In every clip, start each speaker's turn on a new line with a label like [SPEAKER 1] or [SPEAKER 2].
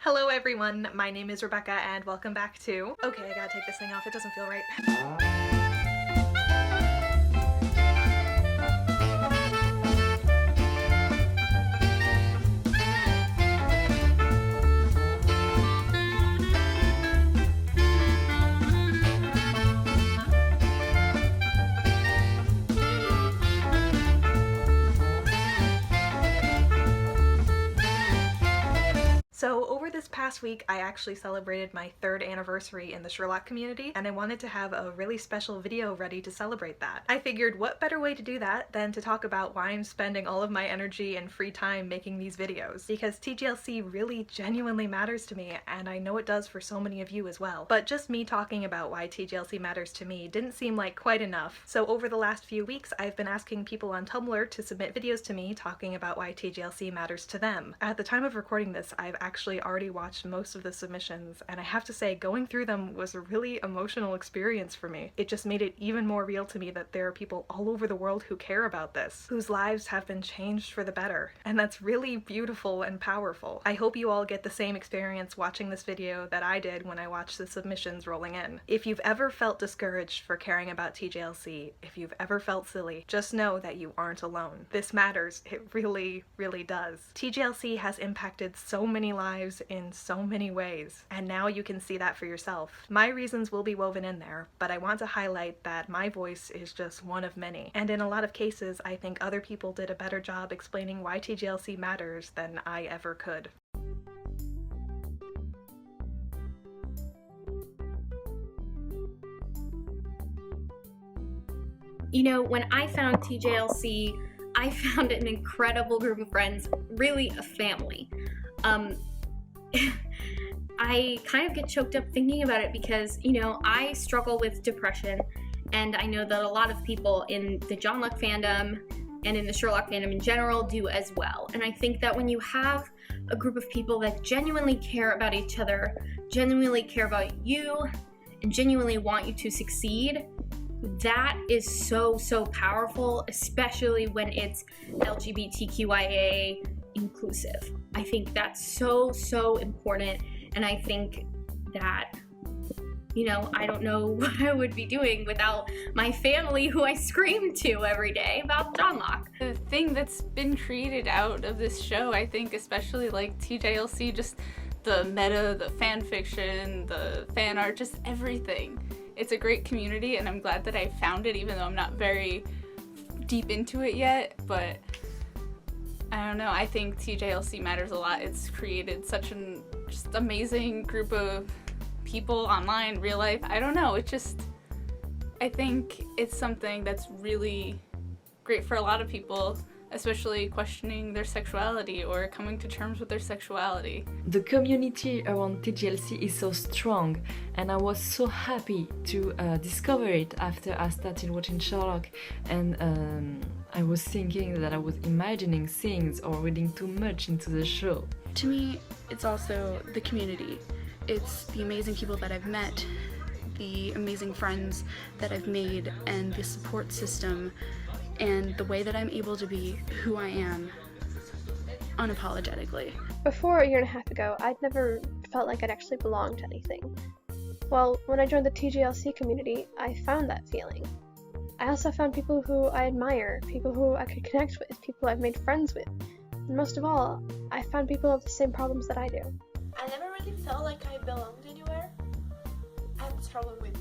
[SPEAKER 1] Hello everyone, my name is Rebecca and welcome back to... Okay, I gotta take this thing off, it doesn't feel right. So over this past week, I actually celebrated my 3rd anniversary in the Sherlock community, and I wanted to have a really special video ready to celebrate that. I figured what better way to do that than to talk about why I'm spending all of my energy and free time making these videos, because TJLC really genuinely matters to me, and I know it does for so many of you as well. But just me talking about why TJLC matters to me didn't seem like quite enough. So over the last few weeks, I've been asking people on Tumblr to submit videos to me talking about why TJLC matters to them. At the time of recording this, I've actually already watched most of the submissions, and I have to say going through them was a really emotional experience for me. It just made it even more real to me that there are people all over the world who care about this, whose lives have been changed for the better, and that's really beautiful and powerful. I hope you all get the same experience watching this video that I did when I watched the submissions rolling in. If you've ever felt discouraged for caring about TJLC, if you've ever felt silly, just know that you aren't alone. This matters. It really, really does. TJLC has impacted so many lives in so many ways, and now you can see that for yourself. My reasons will be woven in there, but I want to highlight that my voice is just one of many, and in a lot of cases I think other people did a better job explaining why TJLC matters than I ever could.
[SPEAKER 2] You know, when I found TJLC, I found an incredible group of friends, really a family. I kind of get choked up thinking about it because, you know, I struggle with depression, and I know that a lot of people in the John Luck fandom and in the Sherlock fandom in general do as well. And I think that when you have a group of people that genuinely care about each other, genuinely care about you, and genuinely want you to succeed, that is so powerful, especially when it's LGBTQIA inclusive. I think that's so important, and I think that, you know, I don't know what I would be doing without my family who I scream to every day about John Locke.
[SPEAKER 3] The thing that's been created out of this show, I think, especially like TJLC, just the meta, the fan fiction, the fan art, just everything. It's a great community, and I'm glad that I found it, even though I'm not very deep into it yet, but I don't know, I think TJLC matters a lot. It's created such an just amazing group of people online, real life. I don't know, it just, I think it's something that's really great for a lot of people, especially questioning their sexuality or coming to terms with their sexuality.
[SPEAKER 4] The community around TJLC is so strong, and I was so happy to discover it after I started watching Sherlock, and I was thinking that I was imagining things or reading too much into the show.
[SPEAKER 5] To me, it's also the community. It's the amazing people that I've met, the amazing friends that I've made, and the support system, and the way that I'm able to be who I am unapologetically.
[SPEAKER 6] Before a year and a half ago, I'd never felt like I'd actually belonged to anything. Well, when I joined the TJLC community, I found that feeling. I also found people who I admire, people who I could connect with, people I've made friends with. And most of all, I found people who have the same problems that I do.
[SPEAKER 7] I never really felt like I belonged anywhere. I'm struggling with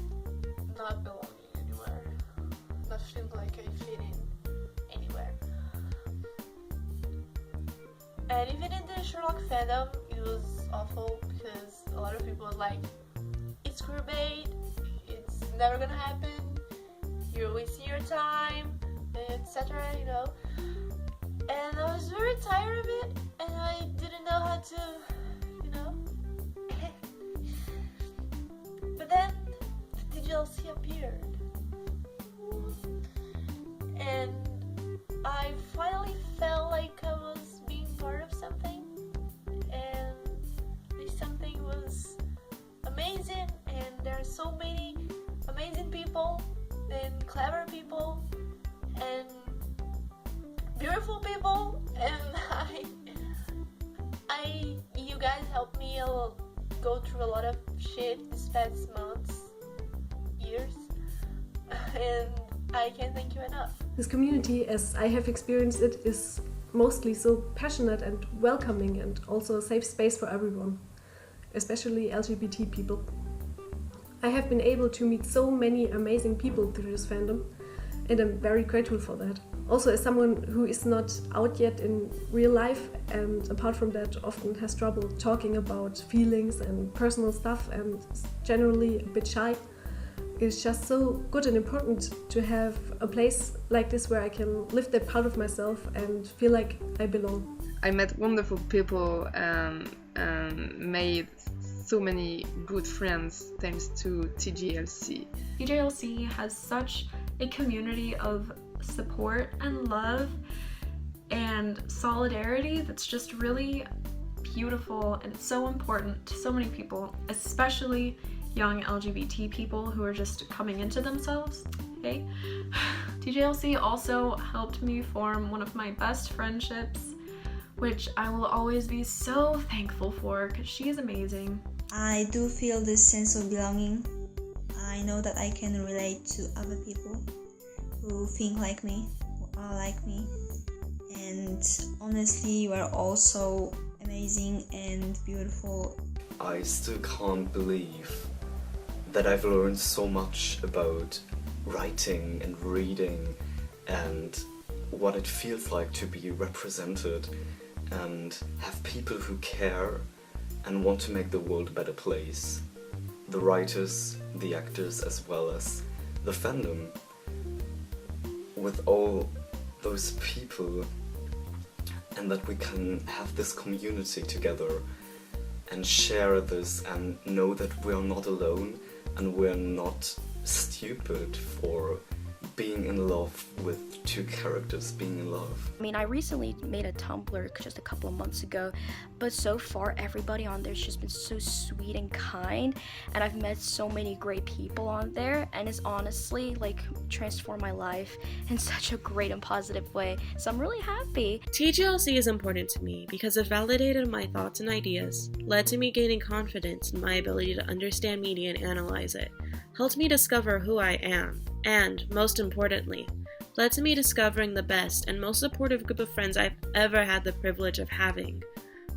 [SPEAKER 7] not belonging anywhere. Not feeling like I fit in anywhere. And even in the Sherlock fandom, it was awful because a lot of people were like, it's queerbait, it's never gonna happen, you're wasting your time, etc., you know. And I was very tired of it, and I didn't know how to, you know. But then the TJLC appeared, and I finally felt like I was being part of something, and this something was amazing, and there are so many amazing people, and clever people, and beautiful people, and you guys helped me a lot. go through a lot of shit this past months, years, and I can't thank you enough.
[SPEAKER 8] This community, as I have experienced it, is mostly so passionate and welcoming, and also a safe space for everyone, especially LGBT people. I have been able to meet so many amazing people through this fandom, and I'm very grateful for that. Also, as someone who is not out yet in real life, and apart from that often has trouble talking about feelings and personal stuff and is generally a bit shy, it's just so good and important to have a place like this where I can live that part of myself and feel like I belong.
[SPEAKER 9] I met wonderful people and made so many good friends thanks to TJLC.
[SPEAKER 10] TJLC has such a community of support and love and solidarity that's just really beautiful, and it's so important to so many people, especially young LGBT people who are just coming into themselves. Hey. TJLC also helped me form one of my best friendships, which I will always be so thankful for because she is amazing.
[SPEAKER 11] I do feel this sense of belonging. I know that I can relate to other people who think like me, who are like me. And honestly, you are also amazing and beautiful.
[SPEAKER 12] I still can't believe that I've learned so much about writing and reading and what it feels like to be represented and have people who care and want to make the world a better place. The writers, the actors, as well as the fandom. With all those people, and that we can have this community together and share this and know that we are not alone and we're not stupid for being in love with two characters being in love.
[SPEAKER 13] I mean, I recently made a Tumblr just a couple of months ago, but so far everybody on there's just been so sweet and kind, and I've met so many great people on there, and it's honestly like transformed my life in such a great and positive way, so I'm really happy.
[SPEAKER 14] TJLC is important to me because it validated my thoughts and ideas, led to me gaining confidence in my ability to understand media and analyze it, helped me discover who I am, and, most importantly, led to me discovering the best and most supportive group of friends I've ever had the privilege of having,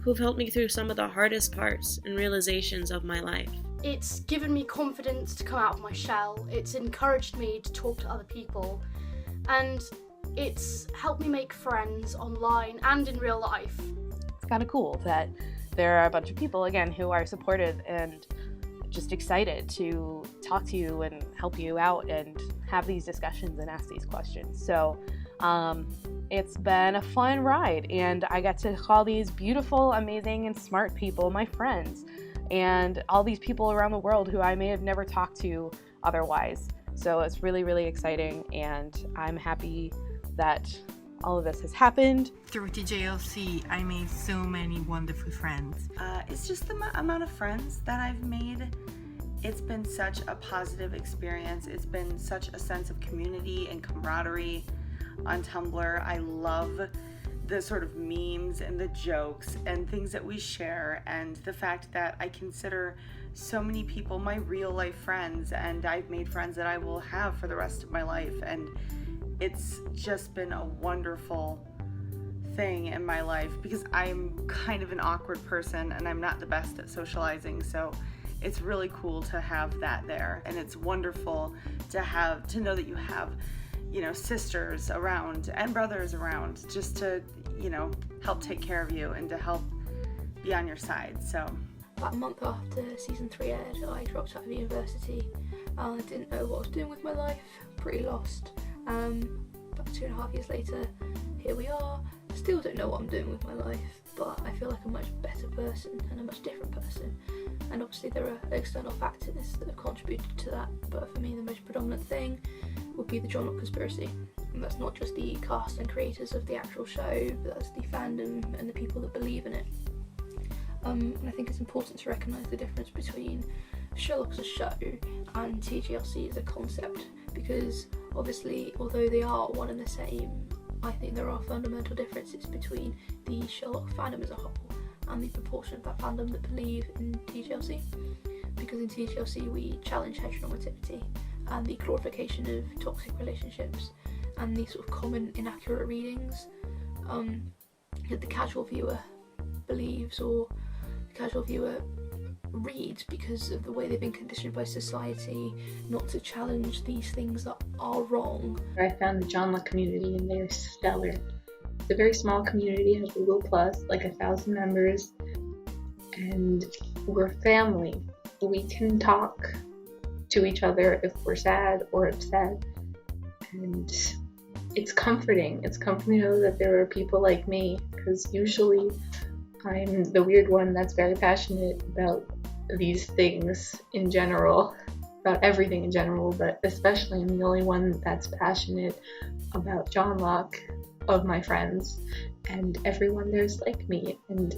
[SPEAKER 14] who've helped me through some of the hardest parts and realizations of my life.
[SPEAKER 15] It's given me confidence to come out of my shell, it's encouraged me to talk to other people, and it's helped me make friends online and in real life.
[SPEAKER 16] It's kind of cool that there are a bunch of people, again, who are supportive and just excited to talk to you and help you out and have these discussions and ask these questions. So it's been a fun ride, and I got to call these beautiful, amazing, and smart people my friends, and all these people around the world who I may have never talked to otherwise. So it's really, really exciting, and I'm happy that all of this has happened.
[SPEAKER 17] Through TJLC, I made so many wonderful friends.
[SPEAKER 18] It's just the amount of friends that I've made. It's been such a positive experience. It's been such a sense of community and camaraderie on Tumblr. I love the sort of memes and the jokes and things that we share, and the fact that I consider so many people my real life friends, and I've made friends that I will have for the rest of my life, and it's just been a wonderful thing in my life because I'm kind of an awkward person and I'm not the best at socializing, so it's really cool to have that there, and it's wonderful to know that you have, you know, sisters around and brothers around just to, you know, help take care of you and to help be on your side. So
[SPEAKER 19] about a month after season 3 aired, I dropped out of university. I didn't know what I was doing with my life, pretty lost. About 2.5 years later, here we are. Still don't know what I'm doing with my life, but I feel like a much better person and a much different person. And obviously there are external factors that have contributed to that, but for me the most predominant thing would be the John Locke conspiracy. And that's not just the cast and creators of the actual show, but that's the fandom and the people that believe in it. And I think it's important to recognise the difference between Sherlock as a show and TJLC as a concept, because obviously although they are one and the same, I think there are fundamental differences between the Sherlock fandom as a whole and the proportion of that fandom that believe in TJLC. Because in TJLC we challenge heteronormativity and the glorification of toxic relationships and the sort of common inaccurate readings that the casual viewer believes or the casual viewer reads because of the way they've been conditioned by society not to challenge these things that are wrong.
[SPEAKER 20] I found the John Locke community and they're stellar. It's a very small community, has Google Plus, like 1,000 members, and we're family. We can talk to each other if we're sad or upset, and it's comforting. It's comforting to know that there are people like me, because usually I'm the weird one that's very passionate about these things in general, about everything in general, but especially I'm the only one that's passionate about John Locke of my friends, and everyone there's like me, and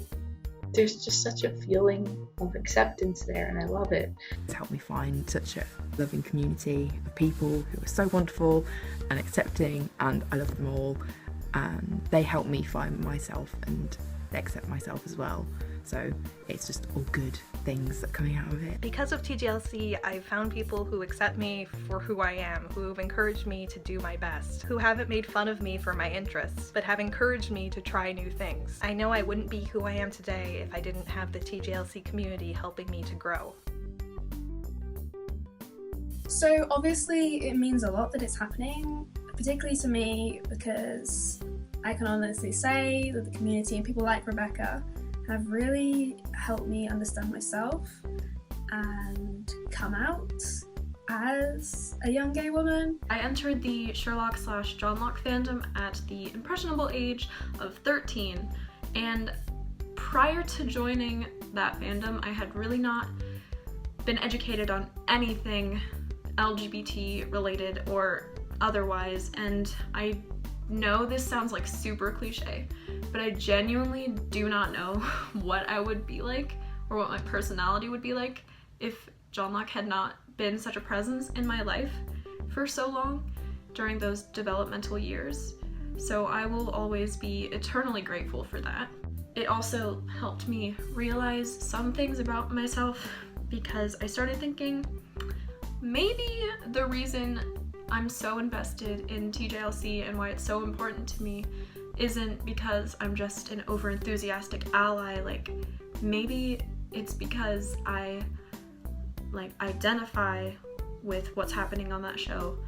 [SPEAKER 20] there's just such a feeling of acceptance there, and I love it.
[SPEAKER 21] It's helped me find such a loving community of people who are so wonderful and accepting, and I love them all, and they help me find myself and accept myself as well. So it's just all good things that are coming out of it.
[SPEAKER 1] Because of TJLC, I've found people who accept me for who I am, who have encouraged me to do my best, who haven't made fun of me for my interests, but have encouraged me to try new things. I know I wouldn't be who I am today if I didn't have the TJLC community helping me to grow.
[SPEAKER 22] So obviously it means a lot that it's happening, particularly to me, because I can honestly say that the community and people like Rebecca have really helped me understand myself and come out as a young gay woman.
[SPEAKER 10] I entered the Sherlock/John Locke fandom at the impressionable age of 13, and prior to joining that fandom, I had really not been educated on anything LGBT related or otherwise, and I know this sounds like super cliche, but I genuinely do not know what I would be like or what my personality would be like if John Locke had not been such a presence in my life for so long during those developmental years. So I will always be eternally grateful for that. It also helped me realize some things about myself, because I started thinking maybe the reason I'm so invested in TJLC and why it's so important to me isn't because I'm just an over-enthusiastic ally. Like, maybe it's because I identify with what's happening on that show,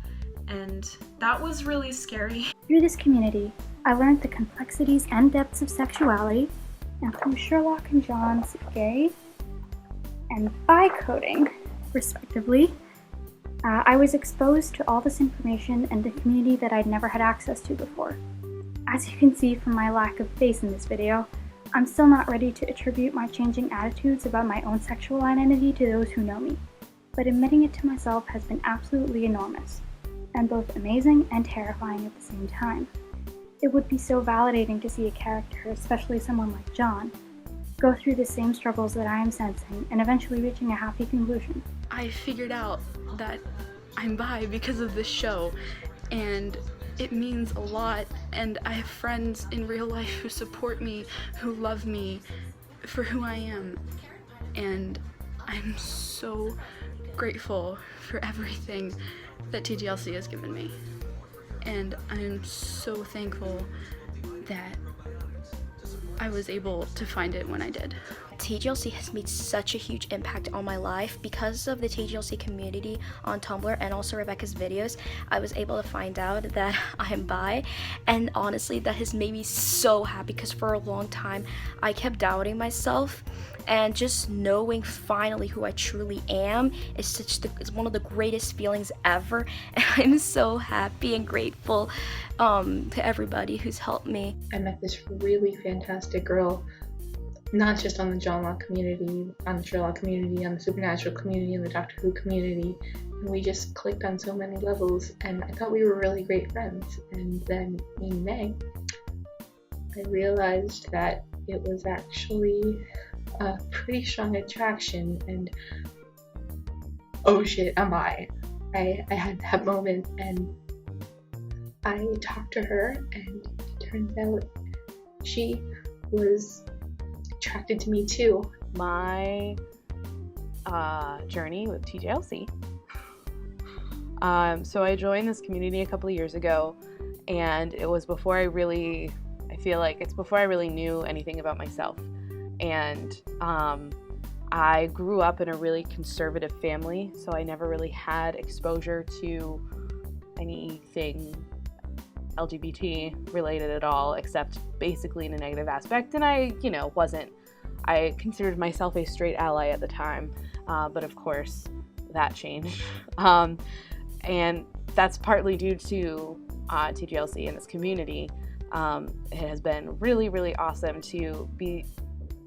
[SPEAKER 10] and that was really scary.
[SPEAKER 23] Through this community, I learned the complexities and depths of sexuality, and through Sherlock and John's gay and bi coding, respectively, I was exposed to all this information and a community that I'd never had access to before. As you can see from my lack of face in this video, I'm still not ready to attribute my changing attitudes about my own sexual identity to those who know me, but admitting it to myself has been absolutely enormous, and both amazing and terrifying at the same time. It would be so validating to see a character, especially someone like John, go through the same struggles that I am sensing and eventually reaching a happy conclusion.
[SPEAKER 5] I figured out that I'm bi because of this show, and it means a lot, and I have friends in real life who support me, who love me for who I am, and I'm so grateful for everything that TJLC has given me, and I'm so thankful that I was able to find it when I did.
[SPEAKER 13] TJLC has made such a huge impact on my life. Because of the TJLC community on Tumblr and also Rebecca's videos, I was able to find out that I'm bi, and honestly that has made me so happy, because for a long time I kept doubting myself, and just knowing finally who I truly am is one of the greatest feelings ever, and I'm so happy and grateful to everybody who's helped me.
[SPEAKER 20] I met this really fantastic girl, not just on the John Locke community, on the Sherlock community, on the Supernatural community, and the Doctor Who community, and we just clicked on so many levels, and I thought we were really great friends. And then in May, I realized that it was actually a pretty strong attraction, and oh shit, am I had that moment, and I talked to her, and it turns out she was attracted to me too.
[SPEAKER 16] My journey with TJLC. So I joined this community a couple of years ago, and it was before I feel like it's before I really knew anything about myself. And I grew up in a really conservative family, so I never really had exposure to anything LGBT related at all, except basically in a negative aspect. And I considered myself a straight ally at the time, but of course that changed. And that's partly due to TJLC and this community. It has been really, really awesome to be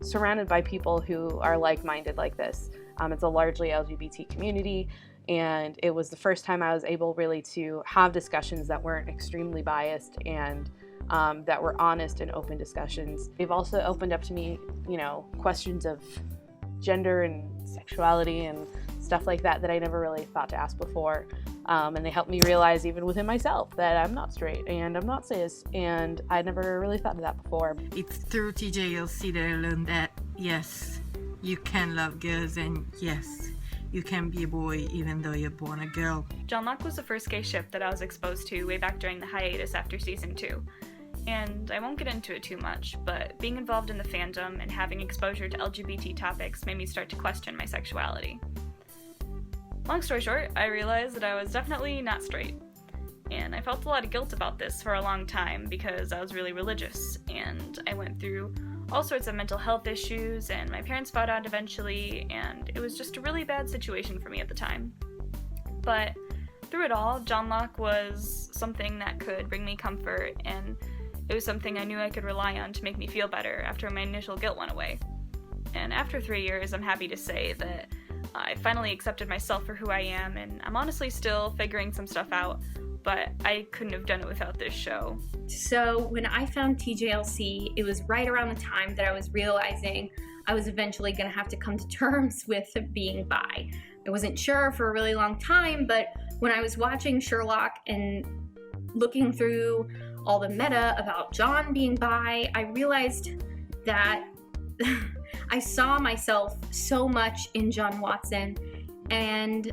[SPEAKER 16] surrounded by people who are like-minded like this. It's a largely LGBT community, and it was the first time I was able really to have discussions that weren't extremely biased and that were honest and open discussions. They've also opened up to me, questions of gender and sexuality and stuff like that I never really thought to ask before. And they helped me realize even within myself that I'm not straight and I'm not cis, and I never really thought of that before.
[SPEAKER 17] It's through TJLC that I learned that, yes, you can love girls, and yes, you can be a boy even though you're born a girl.
[SPEAKER 2] John Locke was the first gay ship that I was exposed to way back during the hiatus after season 2. And I won't get into it too much, but being involved in the fandom and having exposure to LGBT topics made me start to question my sexuality. Long story short, I realized that I was definitely not straight. And I felt a lot of guilt about this for a long time because I was really religious, and I went through all sorts of mental health issues, and my parents found out eventually, and it was just a really bad situation for me at the time. But through it all, John Locke was something that could bring me comfort, and it was something I knew I could rely on to make me feel better after my initial guilt went away. And after 3 years, I'm happy to say that I finally accepted myself for who I am, and I'm honestly still figuring some stuff out, but I couldn't have done it without this show.
[SPEAKER 3] So when I found TJLC, it was right around the time that I was realizing I was eventually going to have to come to terms with being bi. I wasn't sure for a really long time, but when I was watching Sherlock and looking through all the meta about John being bi, I realized that I saw myself so much in John Watson, and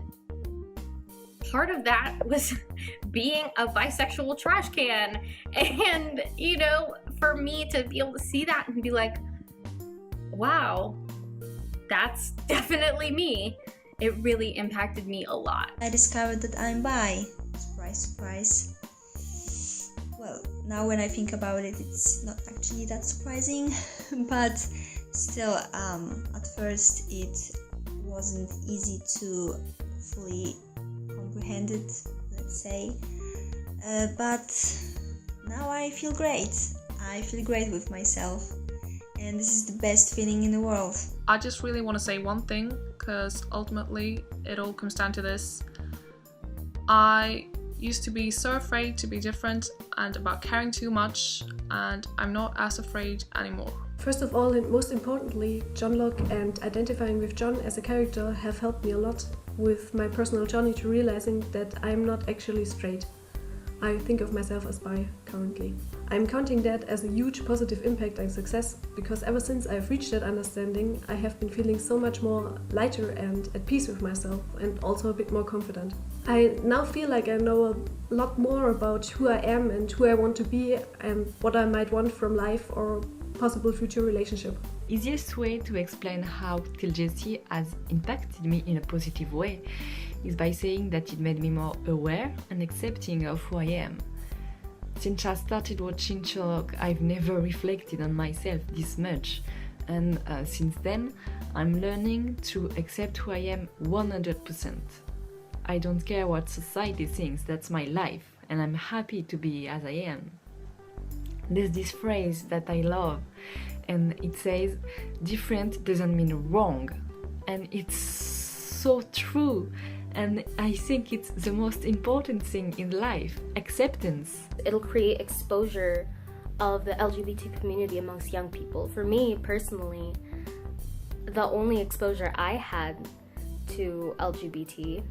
[SPEAKER 3] part of that was being a bisexual trash can. And, for me to be able to see that and be like, wow, that's definitely me, it really impacted me a lot.
[SPEAKER 11] I discovered that I'm bi. Surprise, surprise. Well, now when I think about it, it's not actually that surprising, but still, at first it wasn't easy to fully comprehend it, let's say, but now I feel great. I feel great with myself, and this is the best feeling in the world.
[SPEAKER 4] I just really want to say one thing, because ultimately it all comes down to this. I used to be so afraid to be different and about caring too much, and I'm not as afraid anymore.
[SPEAKER 8] First of all, and most importantly, John Locke and identifying with John as a character have helped me a lot with my personal journey to realizing that I'm not actually straight. I think of myself as bi currently. I'm counting that as a huge positive impact and success, because ever since I've reached that understanding, I have been feeling so much more lighter and at peace with myself, and also a bit more confident. I now feel like I know a lot more about who I am and who I want to be and what I might want from life or possible future relationship.
[SPEAKER 24] Easiest way to explain how TJLC has impacted me in a positive way is by saying that it made me more aware and accepting of who I am. Since I started watching Sherlock, I've never reflected on myself this much, and since then I'm learning to accept who I am 100%. I don't care what society thinks, that's my life, and I'm happy to be as I am. There's this phrase that I love, and it says, different doesn't mean wrong. And it's so true. And I think it's the most important thing in life, acceptance.
[SPEAKER 13] It'll create exposure of the LGBT community amongst young people. For me, personally, the only exposure I had to LGBT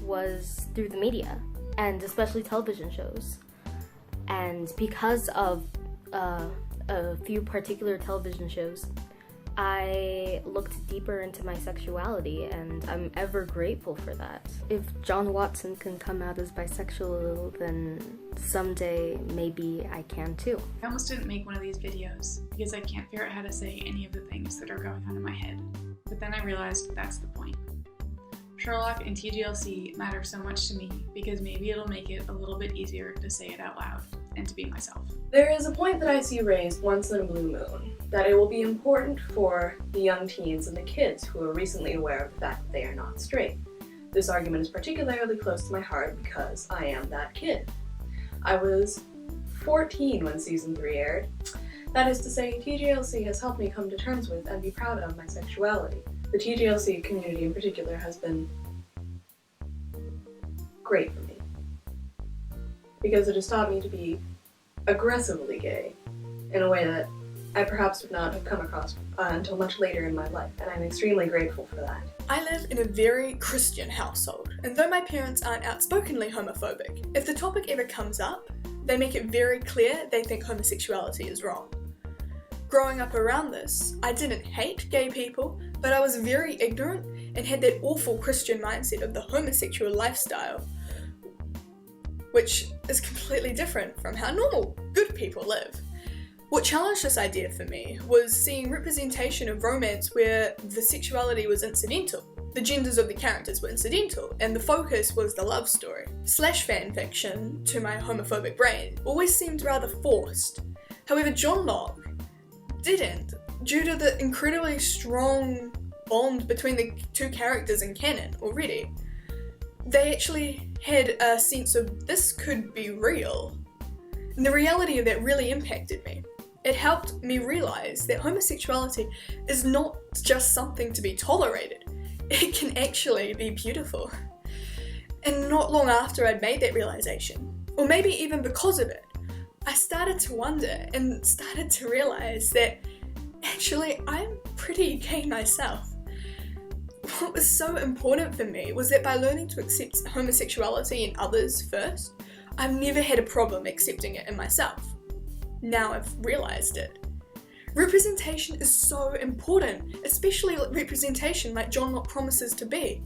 [SPEAKER 13] was through the media, and especially television shows. And because of a few particular television shows, I looked deeper into my sexuality, and I'm ever grateful for that. If John Watson can come out as bisexual, then someday maybe I can too.
[SPEAKER 6] I almost didn't make one of these videos because I can't figure out how to say any of the things that are going on in my head. But then I realized that's the point. Sherlock and TJLC matter so much to me because maybe it'll make it a little bit easier to say it out loud and to be myself.
[SPEAKER 7] There is a point that I see raised once in a blue moon, that it will be important for the young teens and the kids who are recently aware of the fact that they are not straight. This argument is particularly close to my heart because I am that kid. I was 14 when season 3 aired. That is to say, TJLC has helped me come to terms with and be proud of my sexuality. The TJLC community in particular has been great for me, because it has taught me to be aggressively gay in a way that I perhaps would not have come across until much later in my life, and I'm extremely grateful for that.
[SPEAKER 9] I live in a very Christian household, and though my parents aren't outspokenly homophobic, if the topic ever comes up, they make it very clear they think homosexuality is wrong. Growing up around this, I didn't hate gay people, but I was very ignorant and had that awful Christian mindset of the homosexual lifestyle, which is completely different from how normal, good people live. What challenged this idea for me was seeing representation of romance where the sexuality was incidental. The genders of the characters were incidental, and the focus was the love story. Slash fanfiction, to my homophobic brain, always seemed rather forced. However, John Locke didn't, due to the incredibly strong bond between the two characters in canon already. They actually had a sense of this could be real. And the reality of that really impacted me. It helped me realise that homosexuality is not just something to be tolerated. It can actually be beautiful. And not long after I'd made that realisation, or maybe even because of it, I started to wonder and started to realise that actually I'm pretty gay myself. What was so important for me was that by learning to accept homosexuality in others first, I've never had a problem accepting it in myself. Now I've realised it. Representation is so important, especially representation like John Locke promises to be.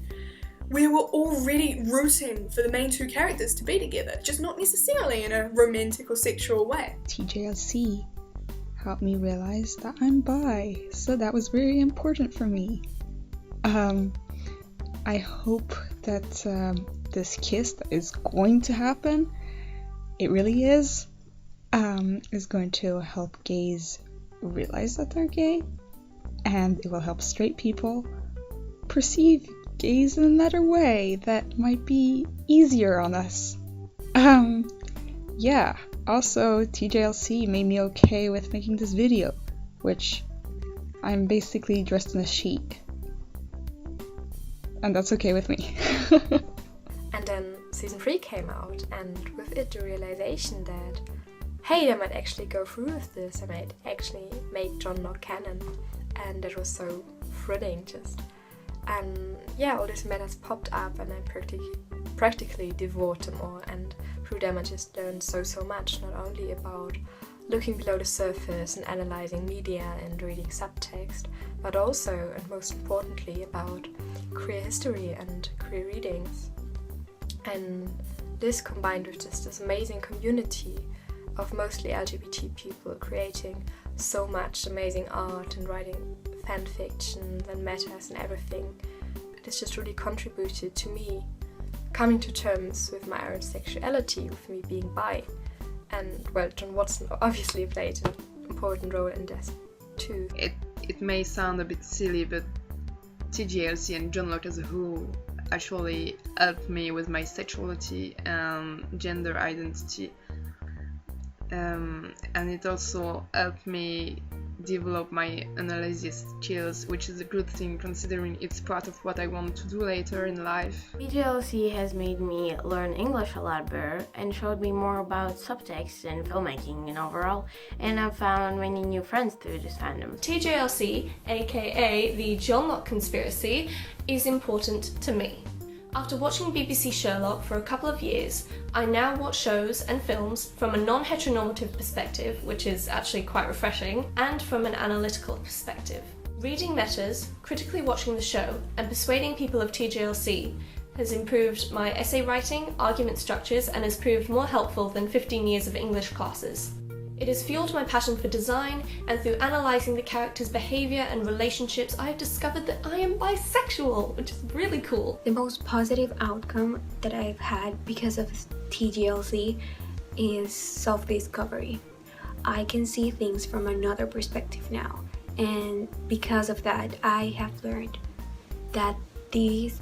[SPEAKER 9] We were already rooting for the main two characters to be together, just not necessarily in a romantic or sexual way.
[SPEAKER 12] TJLC helped me realize that I'm bi, so that was very important for me. I hope that this kiss that is going to happen, it really is going to help gays realize that they're gay, and it will help straight people perceive gays in another way that might be easier on us. Yeah, also TJLC made me okay with making this video, which I'm basically dressed in a sheet. And that's okay with me.
[SPEAKER 25] And then season 3 came out, and with it the realization that, hey, I might actually go through with this, I might actually make John Locke canon, and it was so thrilling just. And yeah, all these matters popped up, and I practically devoured them all, and through them I just learned so much, not only about looking below the surface and analyzing media and reading subtext, but also, and most importantly, about queer history and queer readings. And this combined with just this amazing community of mostly LGBT people creating so much amazing art and writing fan fiction and matters and everything, this just really contributed to me coming to terms with my own sexuality, with me being bi. And well, John Watson obviously played an important role in this too.
[SPEAKER 26] It may sound a bit silly, but TJLC and John Locke as a whole actually helped me with my sexuality and gender identity. And it also helped me develop my analysis skills, which is a good thing considering it's part of what I want to do later in life.
[SPEAKER 27] TJLC has made me learn English a lot better and showed me more about subtext and filmmaking and overall, and I've found many new friends through this fandom.
[SPEAKER 28] TJLC, aka the John Locke conspiracy, is important to me. After watching BBC Sherlock for a couple of years, I now watch shows and films from a non-heteronormative perspective, which is actually quite refreshing, and from an analytical perspective. Reading letters, critically watching the show, and persuading people of TJLC has improved my essay writing, argument structures, and has proved more helpful than 15 years of English classes. It has fueled my passion for design, and through analysing the characters' behaviour and relationships, I have discovered that I am bisexual, which is really cool.
[SPEAKER 1] The most positive outcome that I've had because of TJLC is self-discovery. I can see things from another perspective now, and because of that, I have learned that this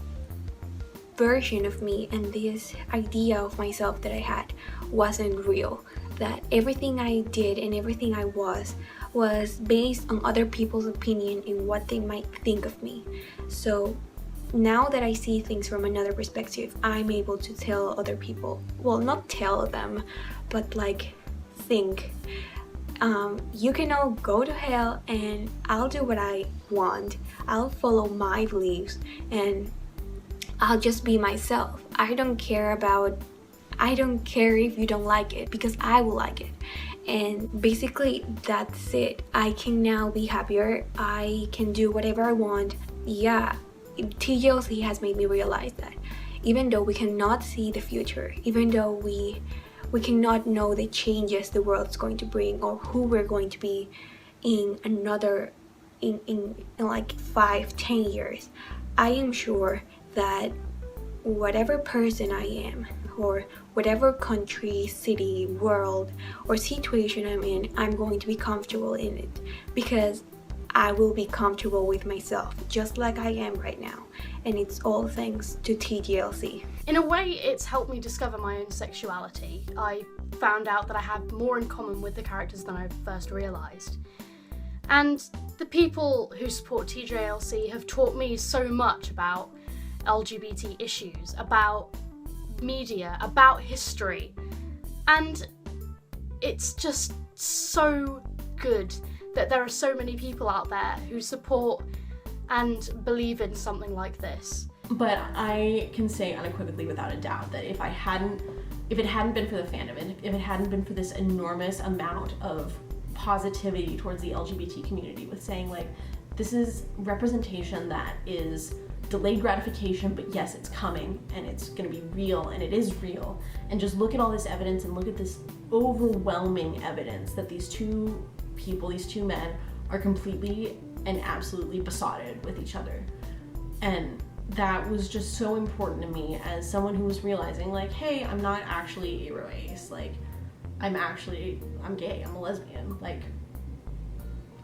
[SPEAKER 1] version of me and this idea of myself that I had wasn't real. That everything I did and everything I was based on other people's opinion and what they might think of me. So now that I see things from another perspective, I'm able to tell other people, well, not tell them, but like think, you can all go to hell and I'll do what I want. I'll follow my beliefs and I'll just be myself. I don't care if you don't like it, because I will like it. And basically that's it. I can now be happier. I can do whatever I want. Yeah, TJLC has made me realize that even though we cannot see the future, even though we cannot know the changes the world's going to bring or who we're going to be in like 5-10 years, I am sure that whatever person I am, or whatever country, city, world, or situation I'm in, I'm going to be comfortable in it, because I will be comfortable with myself, just like I am right now. And it's all thanks to TJLC.
[SPEAKER 10] In a way, it's helped me discover my own sexuality. I found out that I have more in common with the characters than I first realised. And the people who support TJLC have taught me so much about LGBT issues, about media, about history, and it's just so good that there are so many people out there who support and believe in something like this.
[SPEAKER 14] But I can say unequivocally without a doubt that if it hadn't been for the fandom, and if it hadn't been for this enormous amount of positivity towards the LGBT community, with saying like, this is representation that is delayed gratification, but yes, it's coming and it's gonna be real, and it is real. And just look at all this evidence and look at this overwhelming evidence that these two people, these two men, are completely and absolutely besotted with each other. And that was just so important to me as someone who was realizing like, hey, I'm not actually aroace, like I'm gay, I'm a lesbian, like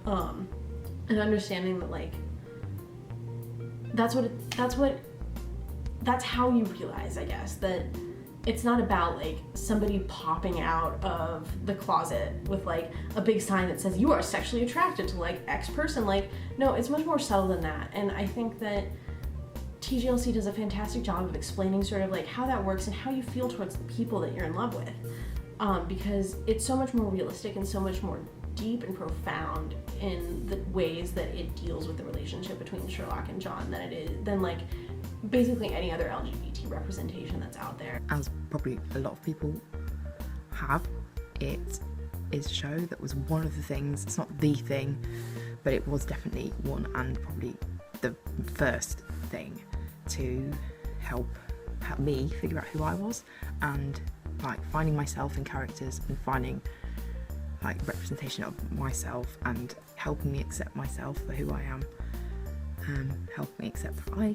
[SPEAKER 14] and understanding that like that's how you realize, I guess, that it's not about like somebody popping out of the closet with like a big sign that says you are sexually attracted to like X person. Like, no, it's much more subtle than that. And I think that TJLC does a fantastic job of explaining sort of like how that works and how you feel towards the people that you're in love with, because it's so much more realistic and so much more deep and profound in the ways that it deals with the relationship between Sherlock and John than like basically any other LGBT representation that's out there.
[SPEAKER 15] As probably a lot of people have, it is a show that was one of the things, it's not the thing, but it was definitely one and probably the first thing to help me figure out who I was, and like finding myself in characters and finding like representation of myself and helping me accept myself for who I am, helping me accept that I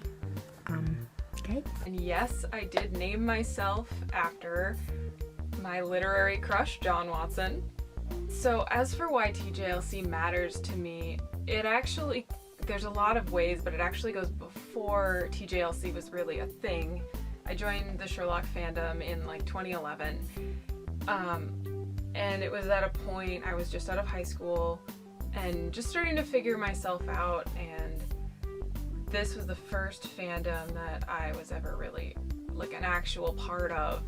[SPEAKER 15] am gay.
[SPEAKER 18] And yes, I did name myself after my literary crush, John Watson. So as for why TJLC matters to me, there's a lot of ways, but it actually goes before TJLC was really a thing. I joined the Sherlock fandom in like 2011. And it was at a point, I was just out of high school and just starting to figure myself out, and this was the first fandom that I was ever really like an actual part of.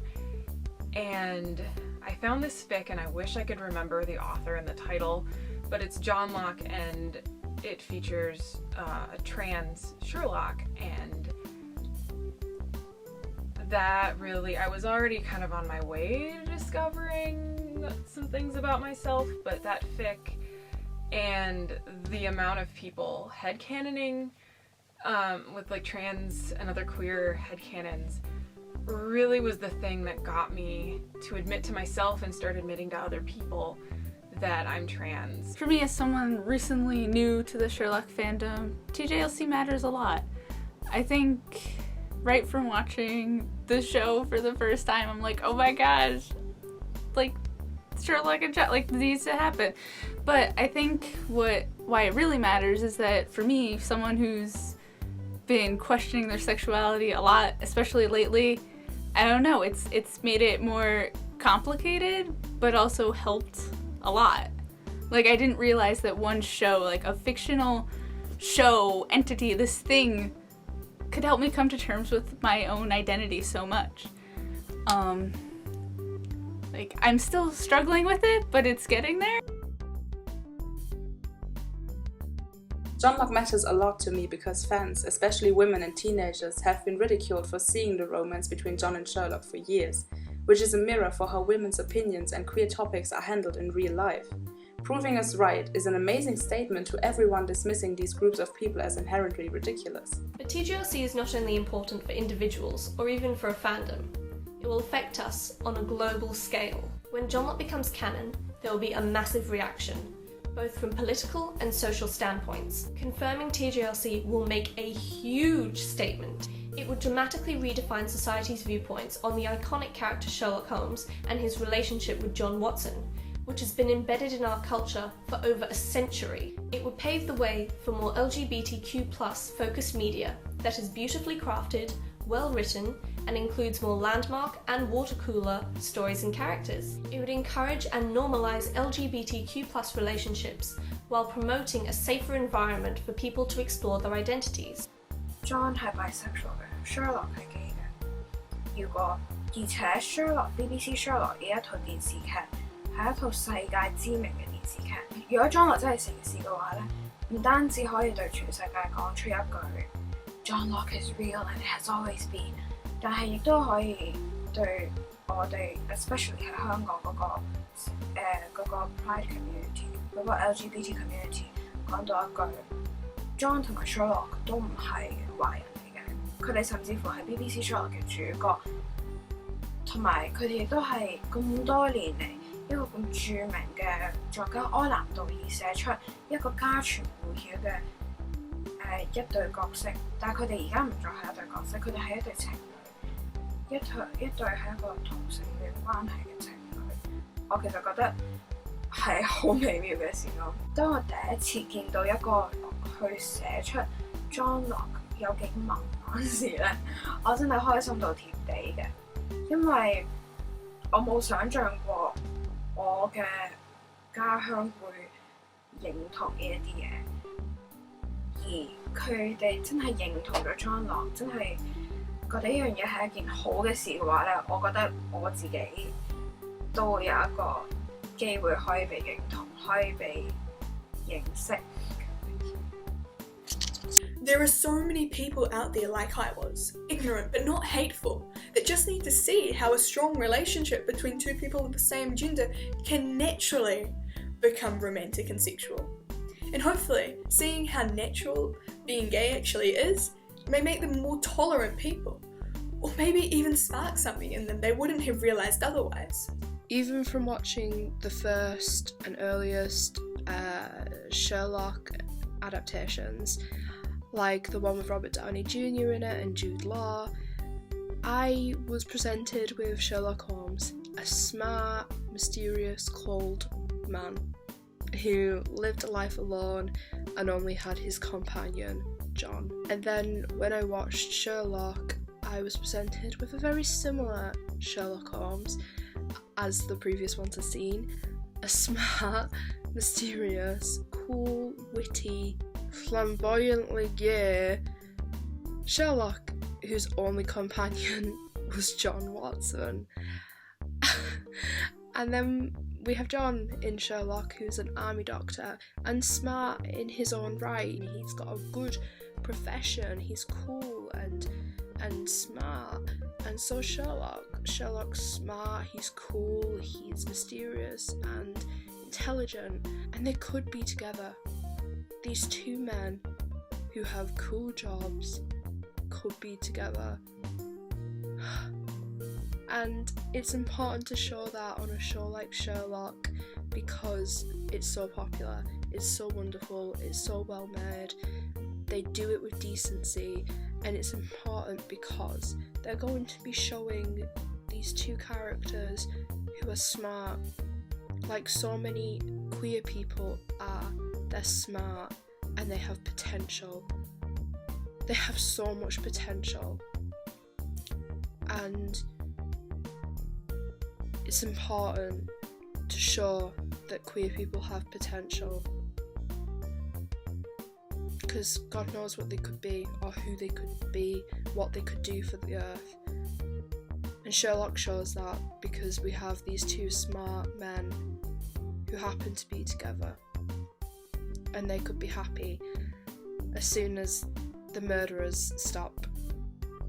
[SPEAKER 18] And I found this fic, and I wish I could remember the author and the title, but it's John Locke, and it features a trans Sherlock, and that really, I was already kind of on my way to discovering some things about myself, but that fic and the amount of people headcanoning with like trans and other queer headcanons really was the thing that got me to admit to myself and start admitting to other people that I'm trans.
[SPEAKER 5] For me, as someone recently new to the Sherlock fandom, TJLC matters a lot. I think right from watching the show for the first time, I'm like, oh my gosh, like Sherlock and John, like, needs to happen. But I think why it really matters is that for me, someone who's been questioning their sexuality a lot, especially lately, I don't know, it's made it more complicated, but also helped a lot. Like, I didn't realize that one show, like a fictional show, entity, this thing, could help me come to terms with my own identity so much. Like, I'm still struggling with it, but it's getting there.
[SPEAKER 16] John Locke matters a lot to me because fans, especially women and teenagers, have been ridiculed for seeing the romance between John and Sherlock for years, which is a mirror for how women's opinions and queer topics are handled in real life. Proving us right is an amazing statement to everyone dismissing these groups of people as inherently ridiculous.
[SPEAKER 28] But TJLC is not only important for individuals or even for a fandom. It will affect us on a global scale. When John Locke becomes canon, there will be a massive reaction, both from political and social standpoints. Confirming TJLC will make a huge statement. It would dramatically redefine society's viewpoints on the iconic character Sherlock Holmes and his relationship with John Watson, which has been embedded in our culture for over a century. It would pave the way for more LGBTQ+ focused media that is beautifully crafted, well written, and includes more landmark and water cooler stories and characters. It would encourage and normalise LGBTQ+ relationships while promoting a safer environment for people to explore their identities.
[SPEAKER 17] John 係 bisexual 嘅 ，Sherlock 係 gay 嘅。而且 Sherlock BBC Sherlock 呢一套電視劇係一套世界知名嘅電視劇。如果 John Locke 真係成事嘅話咧，唔單止可以對全世界講出一句 John Locke is real and has always been， 但係亦都可以對我哋 especially 喺香港嗰個 Pride community 嗰個 LGBT community 講到一句 John 同埋 Sherlock 都唔係壞人嚟嘅，佢哋甚至乎係 BBC Sherlock 嘅主角，同埋佢哋亦都係咁多年嚟一個咁著名嘅作家柯南道爾寫出一個家傳戶曉嘅一對角色，但係佢哋而家唔再係一對角色，佢哋係一對情侶，一對係一個同性戀關係嘅情侶。我其實覺得係好美妙嘅事咯。當我第一次見到一個去寫出 John Locke 有幾萌嗰陣時咧，我真係開心到貼地嘅，因為我冇想像過我嘅家鄉會認同呢一啲嘢，而佢哋真係認同咗 John Locke， 真係覺得呢樣嘢係一件好嘅事嘅話咧，我覺得我自己都會有一個機會可以被認同，可以被認識。
[SPEAKER 9] There are so many people out there like I was, ignorant but not hateful, that just need to see how a strong relationship between two people of the same gender can naturally become romantic and sexual. And hopefully, seeing how natural being gay actually is may make them more tolerant people, or maybe even spark something in them they wouldn't have realised otherwise.
[SPEAKER 19] Even from watching the first and earliest Sherlock adaptations, like the one with Robert Downey Jr. in it and Jude Law, I was presented with Sherlock Holmes, a smart, mysterious, cold man who lived a life alone and only had his companion, John. And then when I watched Sherlock, I was presented with a very similar Sherlock Holmes as the previous ones I've seen. A smart, mysterious, cool, witty, flamboyantly gay Sherlock whose only companion was John Watson. And then we have John in Sherlock, who's an army doctor and smart in his own right. He's got a good profession, he's cool and smart. And so Sherlock's smart, he's cool, he's mysterious, and intelligent, and they could be together. These two men who have cool jobs could be together. And it's important to show that on a show like Sherlock because it's so popular, it's so wonderful, it's so well made. They do it with decency, and it's important because they're going to be showing these two characters who are smart, like so many queer people are. They're smart and they have potential. They have so much potential, and it's important to show that queer people have potential, because God knows what they could be, or who they could be, what they could do for the earth. And Sherlock shows that because we have these two smart men who happen to be together, and they could be happy as soon as the murderers stop,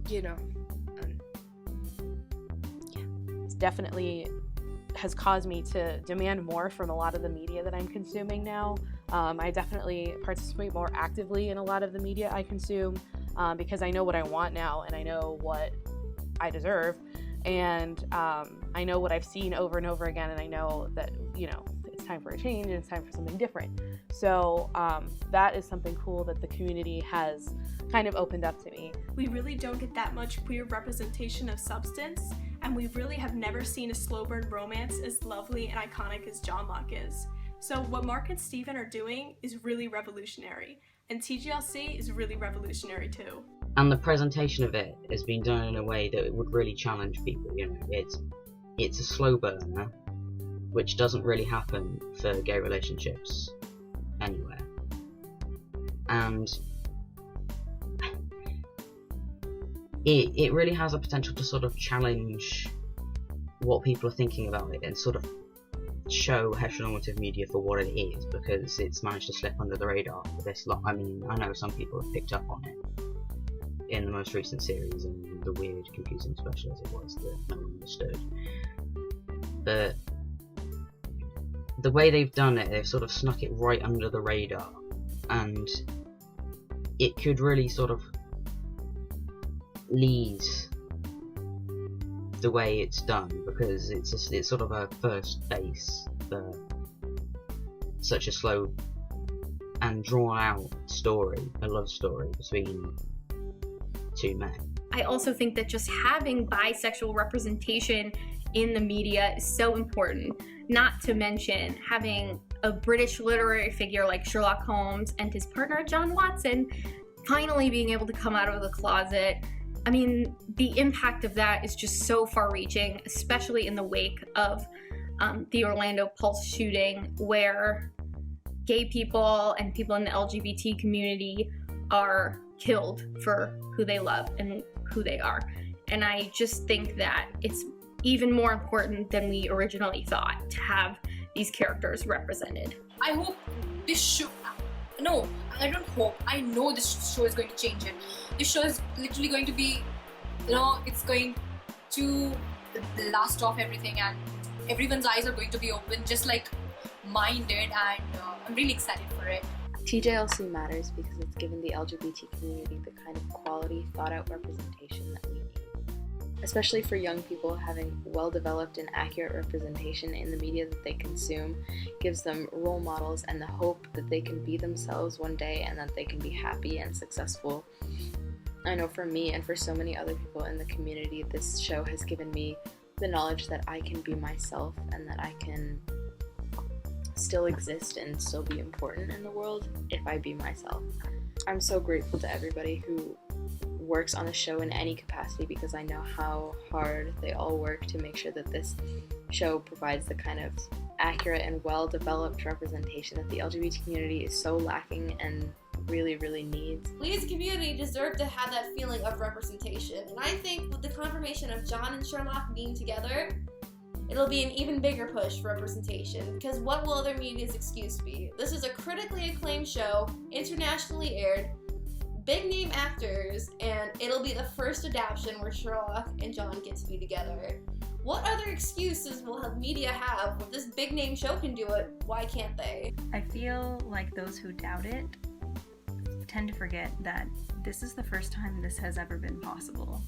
[SPEAKER 19] you know.
[SPEAKER 2] Definitely has caused me to demand more from a lot of the media that I'm consuming now. I definitely participate more actively in a lot of the media I consume because I know what I want now, and I know what I deserve, and I know what I've seen over and over again, and I know that, you know, it's time for a change and it's time for something different. So that is something cool that the community has kind of opened up to me.
[SPEAKER 28] We really don't get that much queer representation of substance, and we really have never seen a slow burn romance as lovely and iconic as Johnlock is. So what Mark and Steven are doing is really revolutionary, and TJLC is really revolutionary too.
[SPEAKER 3] And the presentation of it has been done in a way that it would really challenge people, you know. It's a slow burner, which doesn't really happen for gay relationships anywhere. And it really has a potential to sort of challenge what people are thinking about it and sort of show heteronormative media for what it is, because it's managed to slip under the radar for this long. I mean, I know some people have picked up on it in the most recent series, and the weird, confusing special as it was that no one understood. But the way they've done it, they've sort of snuck it right under the radar, and it could really sort of lead the way it's done, because it's sort of a first base for such a slow and drawn out story, a love story between two men.
[SPEAKER 4] I also think that just having bisexual representation in the media is so important, not to mention having a British literary figure like Sherlock Holmes and his partner John Watson finally being able to come out of the closet. I mean, the impact of that is just so far-reaching, especially in the wake of the Orlando Pulse shooting, where gay people and people in the LGBT community are killed for who they love and who they are. And I just think that it's even more important than we originally thought to have these characters represented.
[SPEAKER 11] I hope this show, no, I don't hope, I know this show is going to change it. This show is literally going to be, you know, it's going to blast off everything, and everyone's eyes are going to be open just like mine did, and I'm really excited for it.
[SPEAKER 20] TJLC matters because it's given the LGBT community the kind of quality, thought-out representation that we need. Especially for young people, having well-developed and accurate representation in the media that they consume gives them role models and the hope that they can be themselves one day and that they can be happy and successful. I know for me and for so many other people in the community, this show has given me the knowledge that I can be myself and that I can still exist and still be important in the world if I be myself. I'm so grateful to everybody who works on the show in any capacity, because I know how hard they all work to make sure that this show provides the kind of accurate and well-developed representation that the LGBT community is so lacking and really, really needs.
[SPEAKER 21] We as a community deserve to have that feeling of representation, and I think with the confirmation of John and Sherlock being together, it'll be an even bigger push for representation, because what will other media's excuse be? This is a critically acclaimed show, internationally aired, big name actors, and it'll be the first adaptation where Sherlock and John get to be together. What other excuses will media have? If this big name show can do it, why can't they?
[SPEAKER 6] I feel like those who doubt it tend to forget that this is the first time this has ever been possible.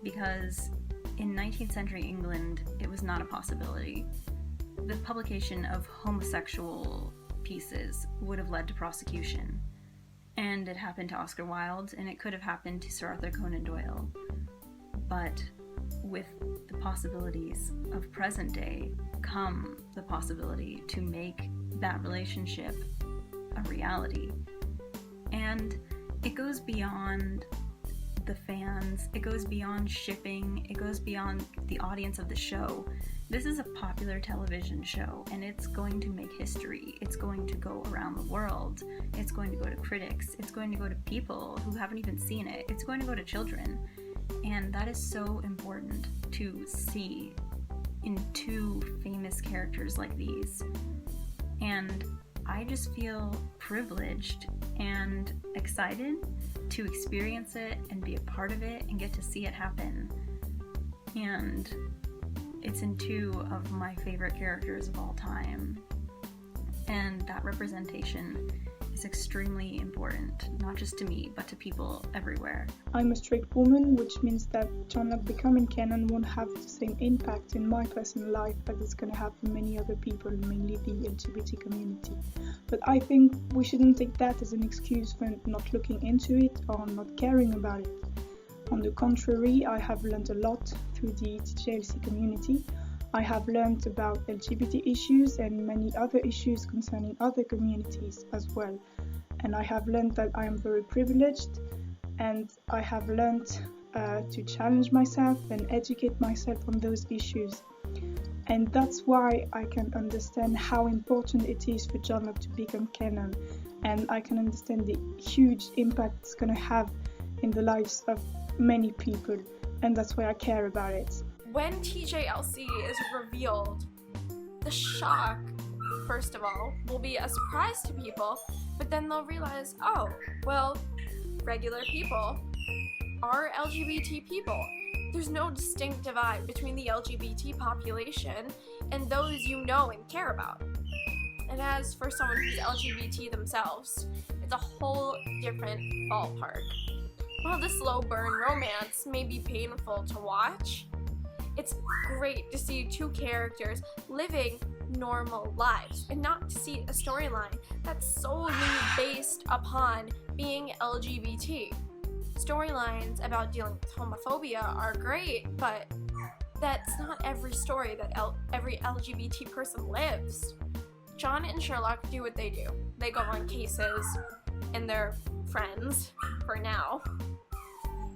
[SPEAKER 6] Because in 19th century England, it was not a possibility. The publication of homosexual pieces would have led to prosecution. And it happened to Oscar Wilde, and it could have happened to Sir Arthur Conan Doyle. But with the possibilities of present day come the possibility to make that relationship a reality. And it goes beyond the fans, it goes beyond shipping, it goes beyond the audience of the show. This is a popular television show, and it's going to make history. It's going to go around the world. It's going to go to critics. It's going to go to people who haven't even seen it. It's going to go to children. And that is so important to see in two famous characters like these. And I just feel privileged and excited to experience it and be a part of it and get to see it happen. And it's in two of my favorite characters of all time. And that representation is extremely important, not just to me, but to people everywhere.
[SPEAKER 7] I'm a straight woman, which means that John Locke becoming canon won't have the same impact in my personal life as it's going to have for many other people, mainly the LGBT community. But I think we shouldn't take that as an excuse for not looking into it or not caring about it. On the contrary, I have learned a lot through the TJLC community. I have learned about LGBT issues and many other issues concerning other communities as well. And I have learned that I am very privileged, and I have learned to challenge myself and educate myself on those issues. And that's why I can understand how important it is for John Locke to become canon, and I can understand the huge impact it's going to have in the lives of many people, and that's why I care about it.
[SPEAKER 28] When TJLC is revealed, the shock, first of all, will be a surprise to people, but then they'll realize, oh, well, regular people are LGBT people. There's no distinct divide between the LGBT population and those you know and care about. And as for someone who's LGBT themselves, it's a whole different ballpark. While the slow burn romance may be painful to watch, it's great to see two characters living normal lives and not to see a storyline that's solely based upon being LGBT. Storylines about dealing with homophobia are great, but that's not every story that every LGBT person lives. John and Sherlock do what they do. They go on cases and they're friends for now.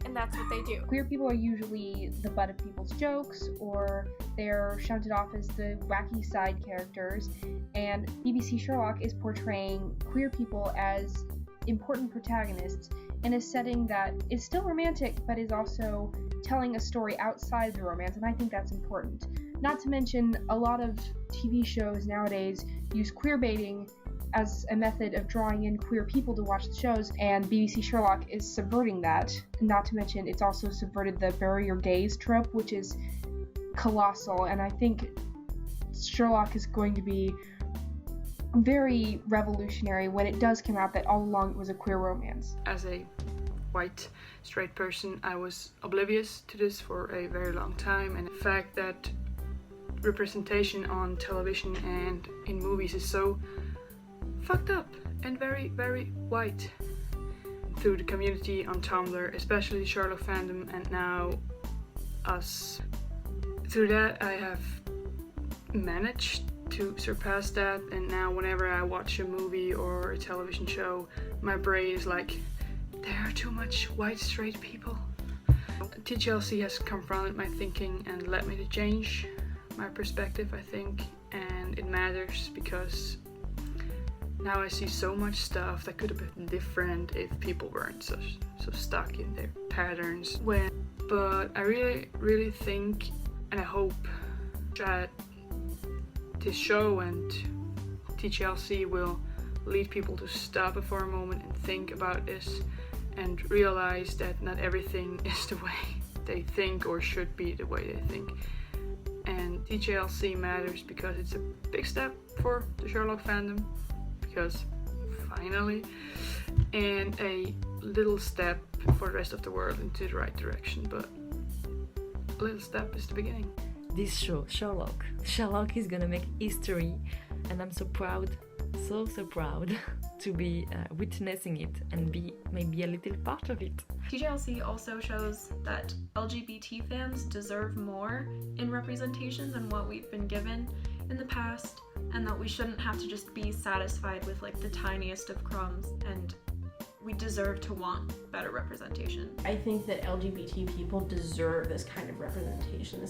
[SPEAKER 28] And that's what they do.
[SPEAKER 8] Queer people are usually the butt of people's jokes, or they're shunted off as the wacky side characters, and BBC Sherlock is portraying queer people as important protagonists in a setting that is still romantic, but is also telling a story outside the romance, and I think that's important. Not to mention, a lot of TV shows nowadays use queer baiting as a method of drawing in queer people to watch the shows, and BBC Sherlock is subverting that. Not to mention, it's also subverted the bury your gays trope, which is colossal, and I think Sherlock is going to be very revolutionary when it does come out that all along it was a queer romance.
[SPEAKER 26] As a white straight person, I was oblivious to this for a very long time, and the fact that representation on television and in movies is so fucked up and very, very white. Through the community on Tumblr, especially Sherlock fandom, and now us. Through that, I have managed to surpass that, and now whenever I watch a movie or a television show, my brain is like, there are too much white straight people. TJLC has confronted my thinking and led me to change my perspective, I think, and it matters because now I see so much stuff that could have been different if people weren't so stuck in their patterns. But I really think, and I hope that this show and TJLC will lead people to stop for a moment and think about this and realize that not everything is the way they think or should be the way they think.
[SPEAKER 1] TJLC matters because it's a big step for the Sherlock fandom, because finally, and a little step for the rest of the world into the right direction, but a little step is the beginning.
[SPEAKER 12] This show, Sherlock is gonna make history, and I'm so proud, so proud to be witnessing it and be maybe a little part of it.
[SPEAKER 14] TJLC also shows that LGBT fans deserve more in representation than what we've been given in the past, and that we shouldn't have to just be satisfied with like the tiniest of crumbs, and we deserve to want better representation.
[SPEAKER 28] I think that LGBT people deserve this kind of representation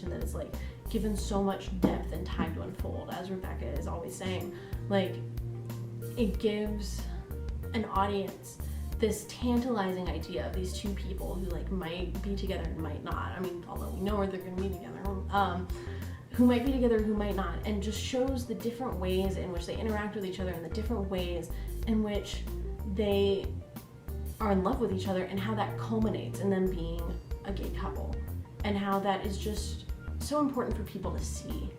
[SPEAKER 28] that is like given so much depth and time to unfold, as Rebecca is always saying. Like, it gives an audience this tantalizing idea of these two people who like might be together and might not. I mean, although we know they're gonna be together, who might be together, who might not, and just shows the different ways in which they interact with each other and the different ways in which they are in love with each other, and how that culminates in them being a gay couple, and how that is just so important for people to see.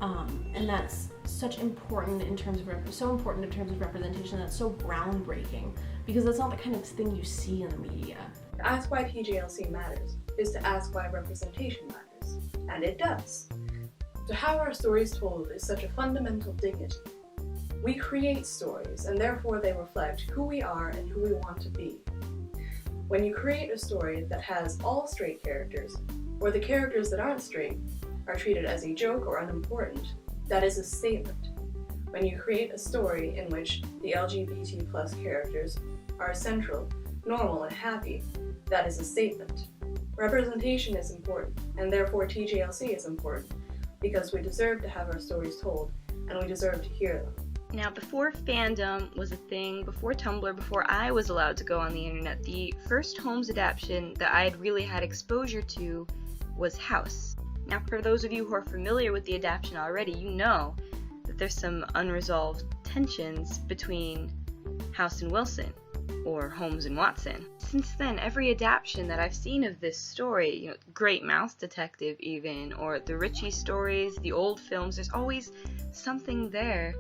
[SPEAKER 28] And that's such important in terms of representation. That's so groundbreaking, because that's not the kind of thing you see in the media.
[SPEAKER 13] To ask why TJLC matters is to ask why representation matters, and it does. To have our stories told is such a fundamental dignity. We create stories, and therefore they reflect who we are and who we want to be. When you create a story that has all straight characters, or the characters that aren't straight are treated as a joke or unimportant, that is a statement. When you create a story in which the LGBT plus characters are central, normal, and happy, that is a statement. Representation is important, and therefore TJLC is important, because we deserve to have our stories told, and we deserve to hear them.
[SPEAKER 22] Now, before fandom was a thing, before Tumblr, before I was allowed to go on the internet, the first Holmes adaptation that I had really had exposure to was House. Now, for those of you who are familiar with the adaptation already, you know that there's some unresolved tensions between House and Wilson, or Holmes and Watson. Since then, every adaptation that I've seen of this story, Great Mouse Detective even, or the Ritchie stories, the old films, there's always something there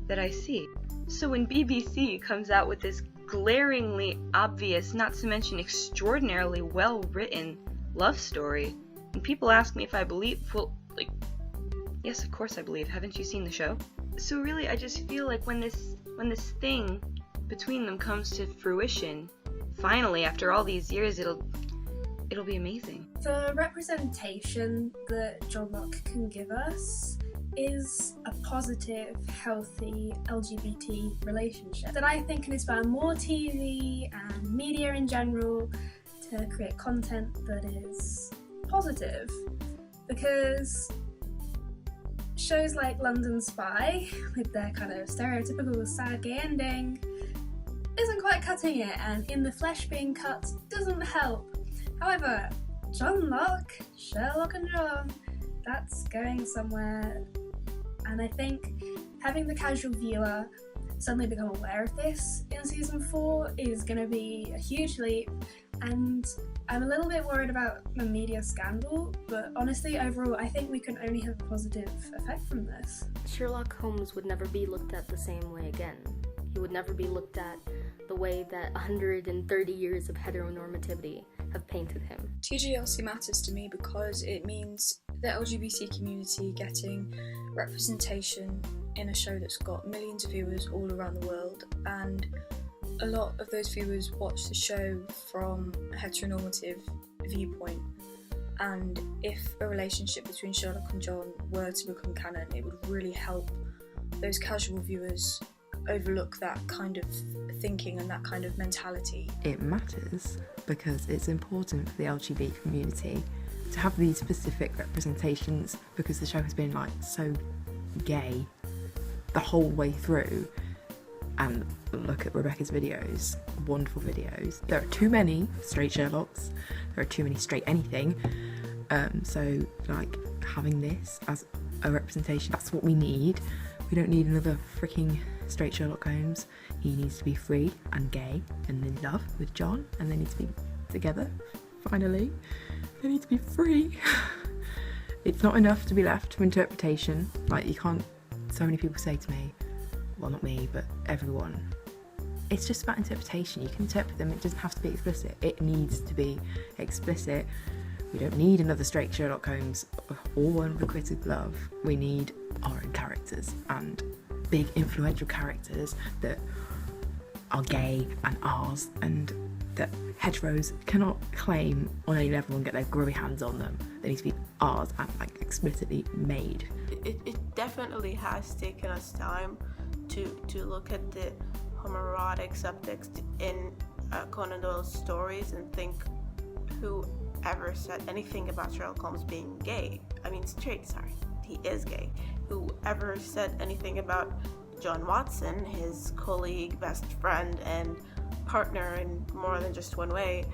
[SPEAKER 22] that I see. So when BBC comes out with this glaringly obvious, not to mention extraordinarily well written love story, and people ask me if I believe, well, like, yes, of course I believe. Haven't you seen the show? So really, I just feel like when this thing between them comes to fruition, finally, after all these years, it'll be amazing.
[SPEAKER 23] The representation that John Locke can give us is a positive, healthy LGBT relationship that I think can inspire more TV and media in general to create content that is positive, because shows like London Spy, with their kind of stereotypical sad gay ending, isn't quite cutting it, and In the Flesh being cut doesn't help. However, John Locke, Sherlock and John, that's going somewhere, and I think having the casual viewer suddenly become aware of this in season 4 is going to be a huge leap, and I'm a little bit worried about the media scandal, but honestly, overall, I think we can only have a positive effect from this.
[SPEAKER 24] Sherlock Holmes would never be looked at the same way again. He would never be looked at the way that 130 years of heteronormativity have painted him.
[SPEAKER 25] TJLC matters to me because it means the LGBT community getting representation in a show that's got millions of viewers all around the world, and a lot of those viewers watch the show from a heteronormative viewpoint, and if a relationship between Sherlock and John were to become canon, it would really help those casual viewers overlook that kind of thinking and that kind of mentality.
[SPEAKER 15] It matters because it's important for the LGBT community to have these specific representations, because the show has been like so gay the whole way through. And look at Rebecca's videos, wonderful videos. There are too many straight Sherlocks, there are too many straight anything, so like having this as a representation, that's what we need. We don't need another freaking straight Sherlock Holmes. He needs to be free and gay and in love with John, and they need to be together, finally. They need to be free. It's not enough to be left to interpretation. Like, you can't, so many people say to me, well, not me, but everyone, it's just about interpretation. You can interpret them, it doesn't have to be explicit. It needs to be explicit. We don't need another straight Sherlock Holmes or unrequited love. We need our own characters, and big influential characters that are gay and ours, and that heteros cannot claim on any level and get their grubby hands on them. They need to be ours and like explicitly made.
[SPEAKER 5] It definitely has taken us time to look at the homoerotic subtext in Conan Doyle's stories and think, whoever said anything about Sherlock Holmes being gay? I mean straight, sorry. He is gay. Whoever said anything about John Watson, his colleague, best friend, and partner in more than just one way,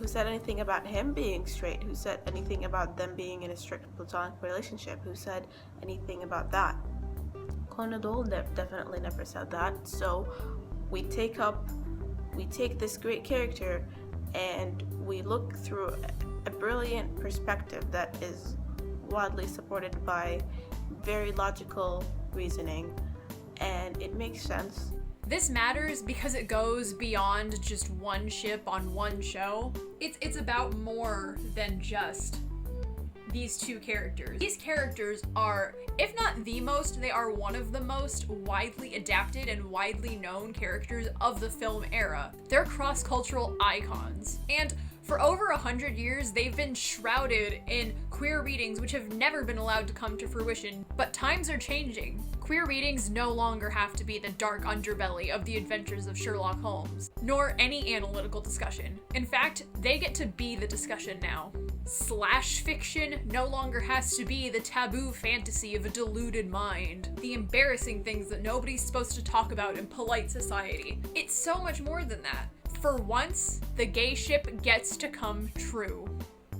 [SPEAKER 5] who said anything about him being straight? Who said anything about them being in a strict platonic relationship? Who said anything about that? Conan Doyle definitely never said that. So we take this great character and we look through a brilliant perspective that is widely supported by very logical reasoning, and it makes sense.
[SPEAKER 9] This matters because it goes beyond just one ship on one show. It's about more than just these two characters. These characters are, if not the most, they are one of the most widely adapted and widely known characters of the film era. They're cross-cultural icons. And for over 100 years, they've been shrouded in queer readings which have never been allowed to come to fruition. But times are changing. Queer readings no longer have to be the dark underbelly of the adventures of Sherlock Holmes, nor any analytical discussion. In fact, they get to be the discussion now. Slash fiction no longer has to be the taboo fantasy of a deluded mind, the embarrassing things that nobody's supposed to talk about in polite society. It's so much more than that. For once, the gay ship gets to come true.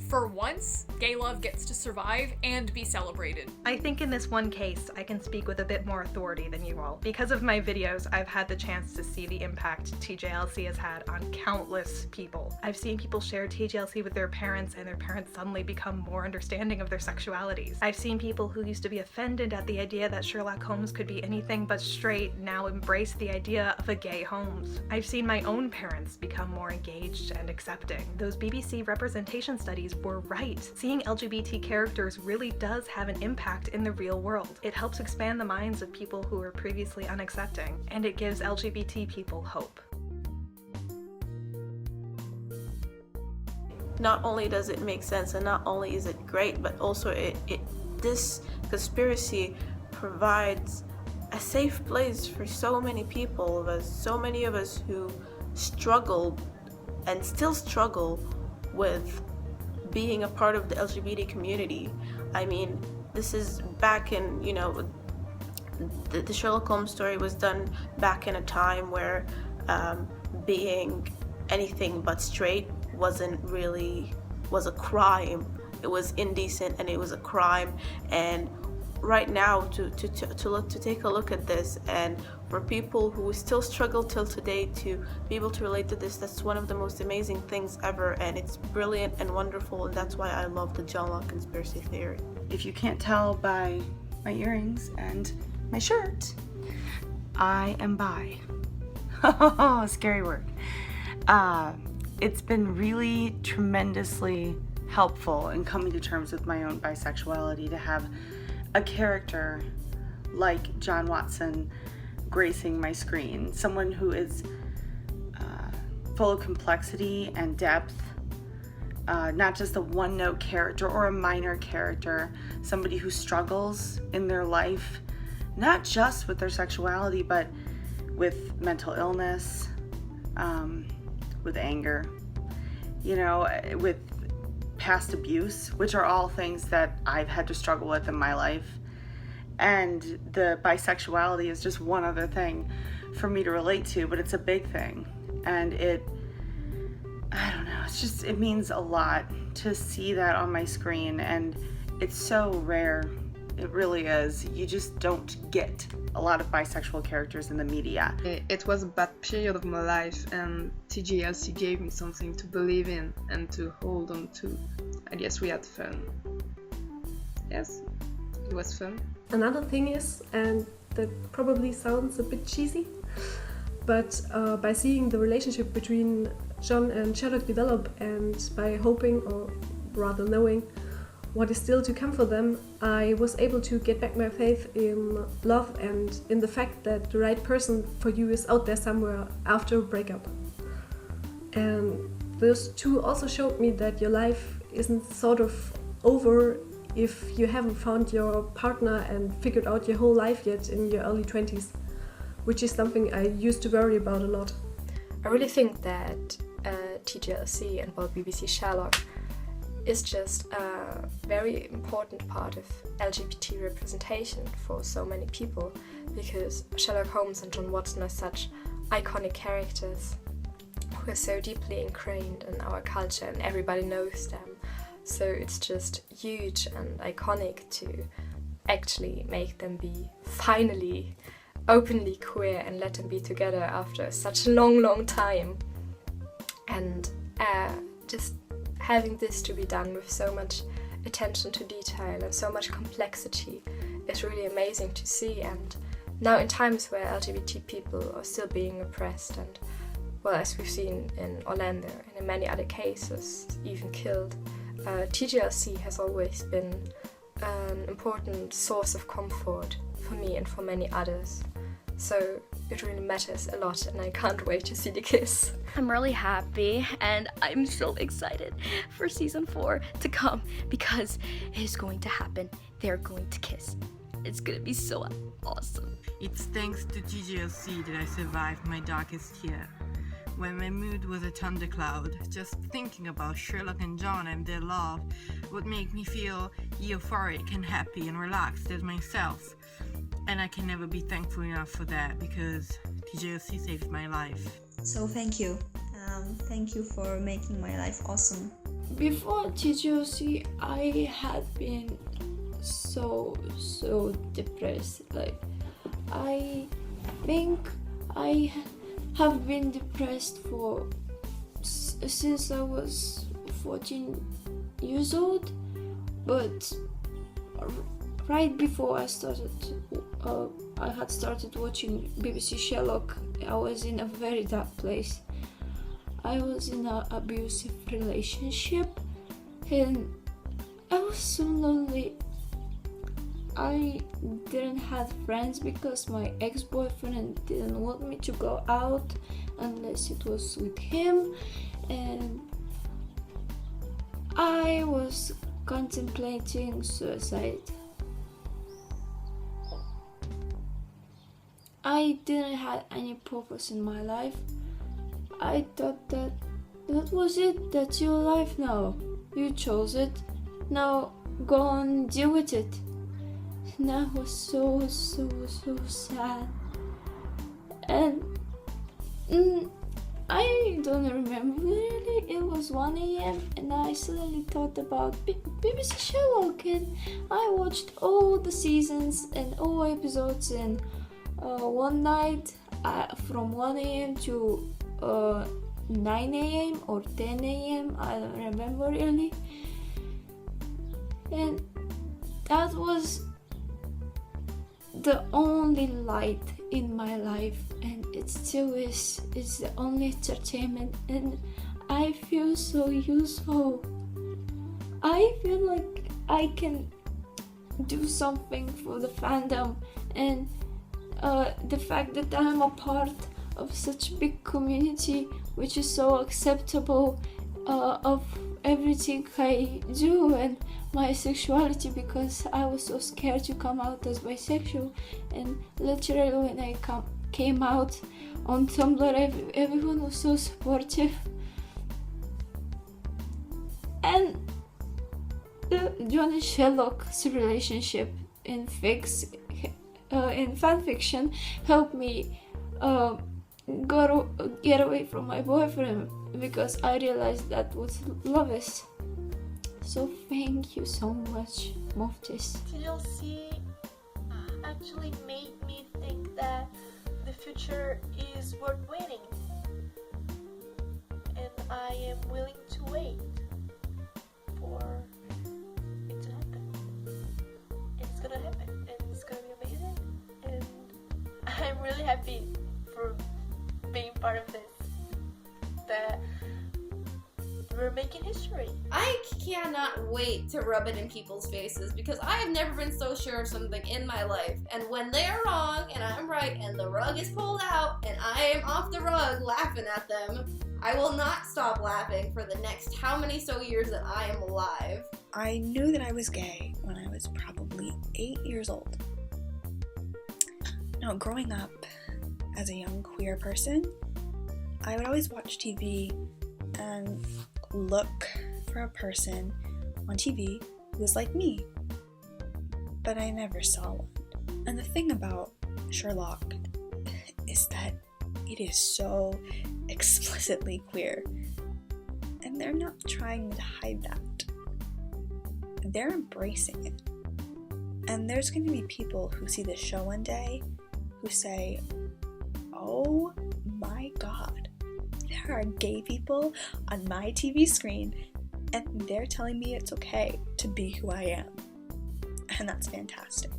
[SPEAKER 9] For once, gay love gets to survive and be celebrated.
[SPEAKER 10] I think in this one case, I can speak with a bit more authority than you all. Because of my videos, I've had the chance to see the impact TJLC has had on countless people. I've seen people share TJLC with their parents and their parents suddenly become more understanding of their sexualities. I've seen people who used to be offended at the idea that Sherlock Holmes could be anything but straight now embrace the idea of a gay Holmes. I've seen my own parents become more engaged and accepting. Those BBC representation studies were right. Seeing LGBT characters really does have an impact in the real world. It helps expand the minds of people who were previously unaccepting, and it gives LGBT people hope.
[SPEAKER 5] Not only does it make sense and not only is it great, but also this conspiracy provides a safe place for so many people, so many of us who struggled and still struggle with being a part of the LGBT community. I mean, this is back in, the Sherlock Holmes story was done back in a time where being anything but straight was a crime. It was indecent and it was a crime. And right now to take a look at this, and for people who still struggle till today to be able to relate to this, that's one of the most amazing things ever, and it's brilliant and wonderful, and that's why I love the John Locke conspiracy theory.
[SPEAKER 16] If you can't tell by my earrings and my shirt, I am bi. Scary word. It's been really tremendously helpful in coming to terms with my own bisexuality to have a character like John Watson gracing my screen, someone who is full of complexity and depth, not just a one-note character or a minor character, somebody who struggles in their life, not just with their sexuality, but with mental illness, with anger, with past abuse, which are all things that I've had to struggle with in my life. And the bisexuality is just one other thing for me to relate to, but it's a big thing. And it means a lot to see that on my screen, and it's so rare. It really is. You just don't get a lot of bisexual characters in the media.
[SPEAKER 26] It was a bad period of my life, and TJLC gave me something to believe in and to hold on to. I guess we had fun. yes, it was fun.
[SPEAKER 2] Another thing is, and that probably sounds a bit cheesy, but by seeing the relationship between John and Sherlock develop, and by hoping, or rather knowing, what is still to come for them, I was able to get back my faith in love and in the fact that the right person for you is out there somewhere after a breakup. And those two also showed me that your life isn't sort of over if you haven't found your partner and figured out your whole life yet in your early 20s, which is something I used to worry about a lot.
[SPEAKER 3] I really think that TJLC and BBC Sherlock is just a very important part of LGBT representation for so many people, because Sherlock Holmes and John Watson are such iconic characters who are so deeply ingrained in our culture and everybody knows them. So it's just huge and iconic to actually make them be finally openly queer and let them be together after such a long time. And just having this to be done with so much attention to detail and so much complexity is really amazing to see. And now in times where LGBT people are still being oppressed and, well, as we've seen in Orlando and in many other cases, even killed, TJLC has always been an important source of comfort for me and for many others. So it really matters a lot, and I can't wait to see the kiss.
[SPEAKER 4] I'm really happy and I'm so excited for season 4 to come because it is going to happen. They're going to kiss. It's gonna be so awesome.
[SPEAKER 11] It's thanks to TJLC that I survived my darkest year. When my mood was a thundercloud, just thinking about Sherlock and John and their love would make me feel euphoric and happy and relaxed as myself. And I can never be thankful enough for that because TJLC saved my life.
[SPEAKER 17] So thank you. Thank you for making my life awesome.
[SPEAKER 18] Before TJLC, I had been so depressed. Like, I think I have been depressed since I was 14 years old, but right before I had started watching BBC Sherlock, I was in a very dark place. I was in an abusive relationship and I was so lonely. I didn't have friends because my ex-boyfriend didn't want me to go out unless it was with him, and I was contemplating suicide. I didn't have any purpose in my life. I thought that was it, that's your life now. You chose it, now go and deal with it. And I was so sad. And I don't remember really, it was 1 a.m. and I suddenly thought about BBC Sherlock, and I watched all the seasons and all episodes in one night from 1 a.m. to 9 a.m. or 10 a.m. I don't remember really. And that was the only light in my life, and it still is. It's the only entertainment, and I feel so useful. I feel like I can do something for the fandom, and the fact that I'm a part of such a big community which is so acceptable of everything I do and my sexuality, because I was so scared to come out as bisexual, and literally when I came out on Tumblr, everyone was so supportive. And John and Sherlock's relationship in fanfiction helped me get away from my boyfriend, because I realized that what love is. So thank you so much, Moftis.
[SPEAKER 19] TJLC actually made me think that the future is worth waiting, and I am willing to wait for it to happen. really happy for being part of this. That we're making history.
[SPEAKER 1] I cannot wait to rub it in people's faces because I have never been so sure of something in my life. And when they are wrong and I'm right and the rug is pulled out and I am off the rug laughing at them, I will not stop laughing for the next how many so years that I am alive.
[SPEAKER 6] I knew that I was gay when I was probably 8 years old. Now, growing up as a young queer person, I would always watch TV and look for a person on TV who was like me, but I never saw one. And the thing about Sherlock is that it is so explicitly queer, and they're not trying to hide that. They're embracing it. And there's going to be people who see this show one day who say, oh my god, there are gay people on my TV screen and they're telling me it's okay to be who I am. And that's fantastic.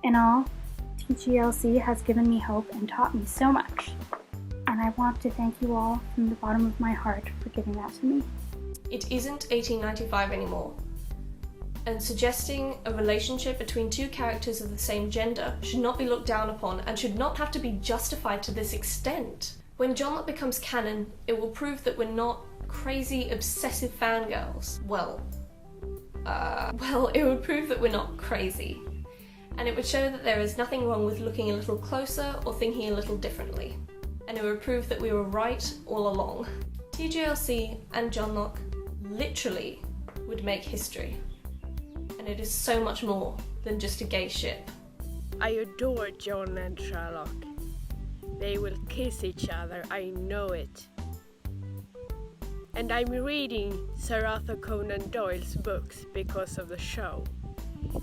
[SPEAKER 7] In all, TJLC has given me hope and taught me so much. And I want to thank you all from the bottom of my heart for giving that to me.
[SPEAKER 28] It isn't 1895 anymore, and suggesting a relationship between two characters of the same gender should not be looked down upon and should not have to be justified to this extent. When John Locke becomes canon, it will prove that we're not crazy, obsessive fangirls. Well, it would prove that we're not crazy. And it would show that there is nothing wrong with looking a little closer or thinking a little differently. And it would prove that we were right all along. TJLC and John Locke literally would make history. And it is so much more than just a gay ship.
[SPEAKER 8] I adore John and Sherlock. They will kiss each other, I know it. And I'm reading Sir Arthur Conan Doyle's books because of the show.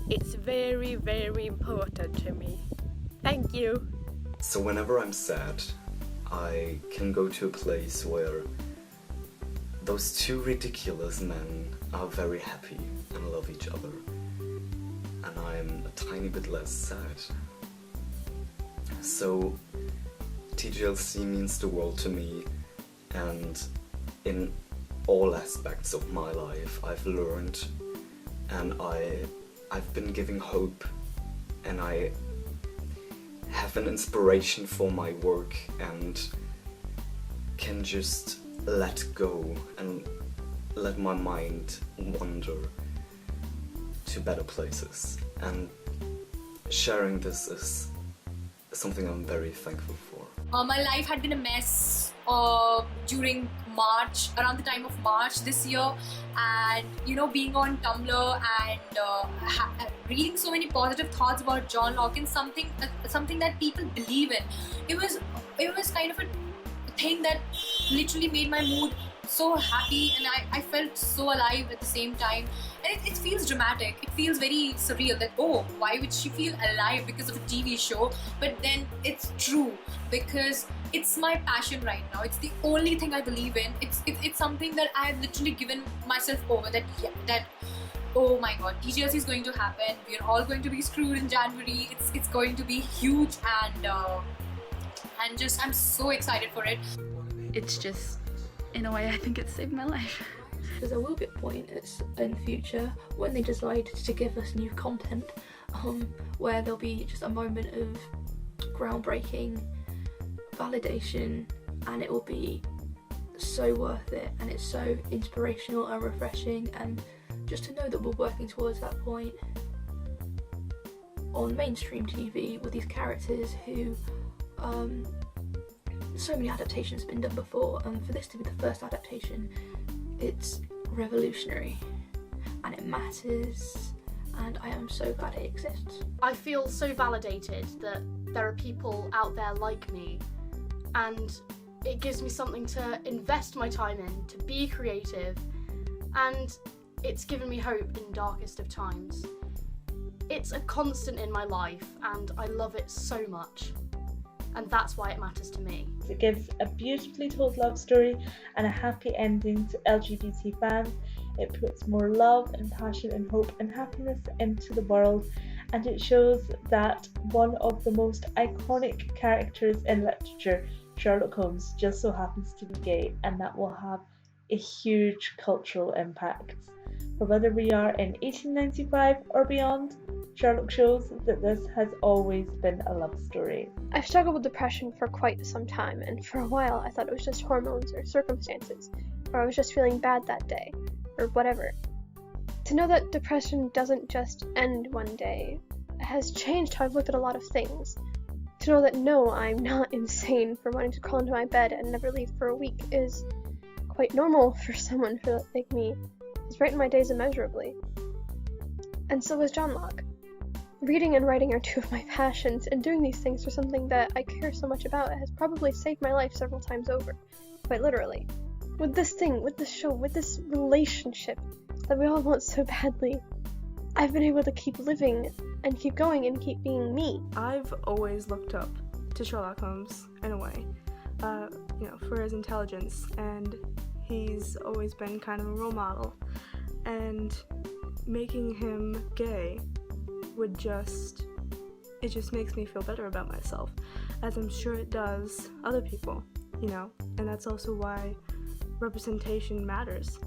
[SPEAKER 8] It's very, very important to me. Thank you.
[SPEAKER 12] So whenever I'm sad, I can go to a place where those two ridiculous men are very happy and love each other. And I'm a tiny bit less sad. So TJLC means the world to me, and in all aspects of my life I've learned, and I've been giving hope, and I have an inspiration for my work and can just let go and let my mind wander to better places. And sharing this is something I'm very thankful for.
[SPEAKER 9] My life had been a mess during March, around the time of March this year, and being on Tumblr and reading so many positive thoughts about John Locke and something that people believe in. It was kind of a thing that literally made my mood so happy, and I felt so alive at the same time. And it feels dramatic. It feels very surreal that, oh, why would she feel alive because of a TV show? But then it's true, because it's my passion right now. It's the only thing I believe in. It's something that I have literally given myself over, that oh my god, TJLC is going to happen. We're all going to be screwed in January. It's going to be huge, and just I'm so excited for it.
[SPEAKER 20] It's just, in a way, I think it saved my life.
[SPEAKER 24] Because there will be a point in the future when they decide to give us new content, where there'll be just a moment of groundbreaking validation, and it will be so worth it, and it's so inspirational and refreshing, and just to know that we're working towards that point on mainstream TV with these characters who so many adaptations have been done before, and for this to be the first adaptation, it's revolutionary and it matters, and I am so glad it exists. I feel so validated that there are people out there like me, and it gives me something to invest my time in, to be creative, and it's given me hope in darkest of times. It's a constant in my life, and I love it so much, and that's why it matters to me.
[SPEAKER 21] It gives a beautifully told love story and a happy ending to LGBT fans. It puts more love and passion and hope and happiness into the world, and it shows that one of the most iconic characters in literature, Sherlock Holmes, just so happens to be gay, and that will have a huge cultural impact. For whether we are in 1895 or beyond, Sherlock shows that this has always been a love story.
[SPEAKER 10] I've struggled with depression for quite some time, and for a while I thought it was just hormones or circumstances, or I was just feeling bad that day, or whatever. To know that depression doesn't just end one day has changed how I've looked at a lot of things. To know that no, I'm not insane for wanting to crawl into my bed and never leave for a week is quite normal for someone like me. It's brightened my days immeasurably. And so is John Locke. Reading and writing are two of my passions, and doing these things for something that I care so much about has probably saved my life several times over. Quite literally. With this thing, with this show, with this relationship that we all want so badly, I've been able to keep living and keep going and keep being me.
[SPEAKER 26] I've always looked up to Sherlock Holmes in a way, for his intelligence, and he's always been kind of a role model. And making him gay it just makes me feel better about myself, as I'm sure it does other people, and that's also why representation matters,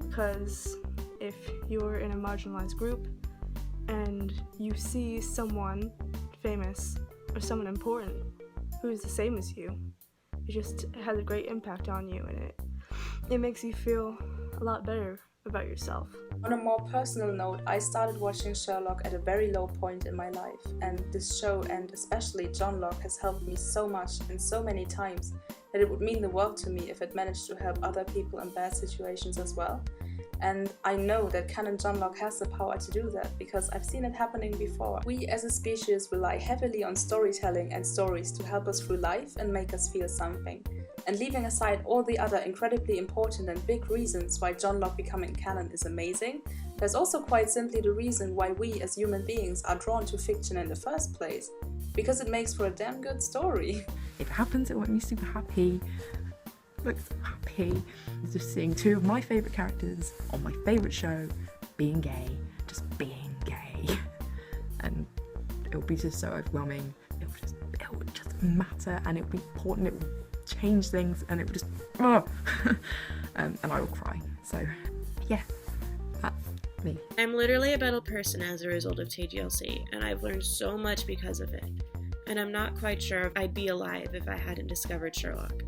[SPEAKER 26] because if you're in a marginalized group and you see someone famous or someone important who's the same as you, it just has a great impact on you, and it makes you feel a lot better about yourself.
[SPEAKER 13] On a more personal note, I started watching Sherlock at a very low point in my life, and this show, and especially John Locke, has helped me so much and so many times that it would mean the world to me if it managed to help other people in bad situations as well. And I know that Canon John Locke has the power to do that, because I've seen it happening before. We as a species rely heavily on storytelling and stories to help us through life and make us feel something. And leaving aside all the other incredibly important and big reasons why John Locke becoming canon is amazing, there's also quite simply the reason why we as human beings are drawn to fiction in the first place. Because it makes for a damn good story.
[SPEAKER 14] If it happens, it will make me super happy. Like, so happy. Just seeing two of my favourite characters on my favourite show being gay, just being gay. And it will be just so overwhelming. It would just matter, and it would be important, it would change things, and it would just and I will cry. So yeah, that's me.
[SPEAKER 15] I'm literally a better person as a result of TJLC, and I've learned so much because of it. And I'm not quite sure if I'd be alive if I hadn't discovered Sherlock.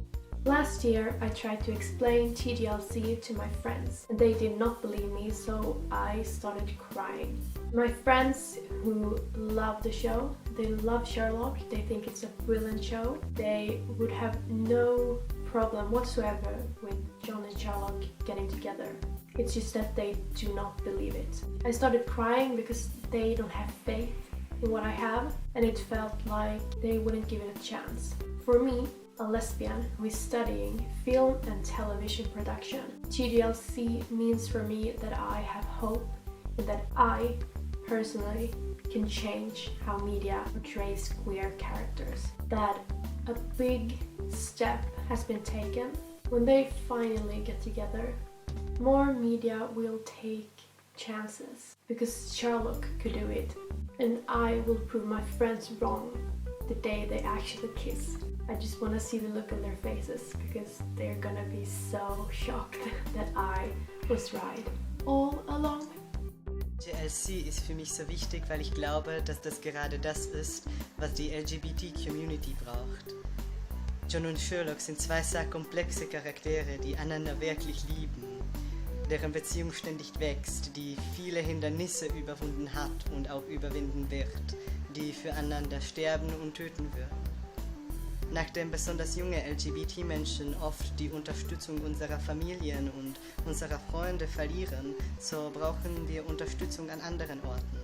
[SPEAKER 28] Last year, I tried to explain TJLC to my friends, and they did not believe me, so I started crying. My friends who love the show, they love Sherlock, they think it's a brilliant show. They would have no problem whatsoever with John and Sherlock getting together. It's just that they do not believe it. I started crying because they don't have faith in what I have, and it felt like they wouldn't give it a chance. For me, a lesbian who is studying film and television production, TJLC means for me that I have hope and that I personally can change how media portrays queer characters. That a big step has been taken. When they finally get together, more media will take chances, because Sherlock could do it, and I will prove my friends wrong the day they actually kiss. I just want to see the look on their faces, because they're gonna be so shocked that I was right all along.
[SPEAKER 22] TJLC ist für mich so wichtig, weil ich glaube, dass das gerade das ist, was die LGBT-Community braucht. John und Sherlock sind zwei sehr komplexe Charaktere, die einander wirklich lieben, deren Beziehung ständig wächst, die viele Hindernisse überwunden hat und auch überwinden wird, die füreinander sterben und töten wird. Nachdem besonders junge LGBT-Menschen oft die Unterstützung unserer Familien und unserer Freunde verlieren, so brauchen wir Unterstützung an anderen Orten.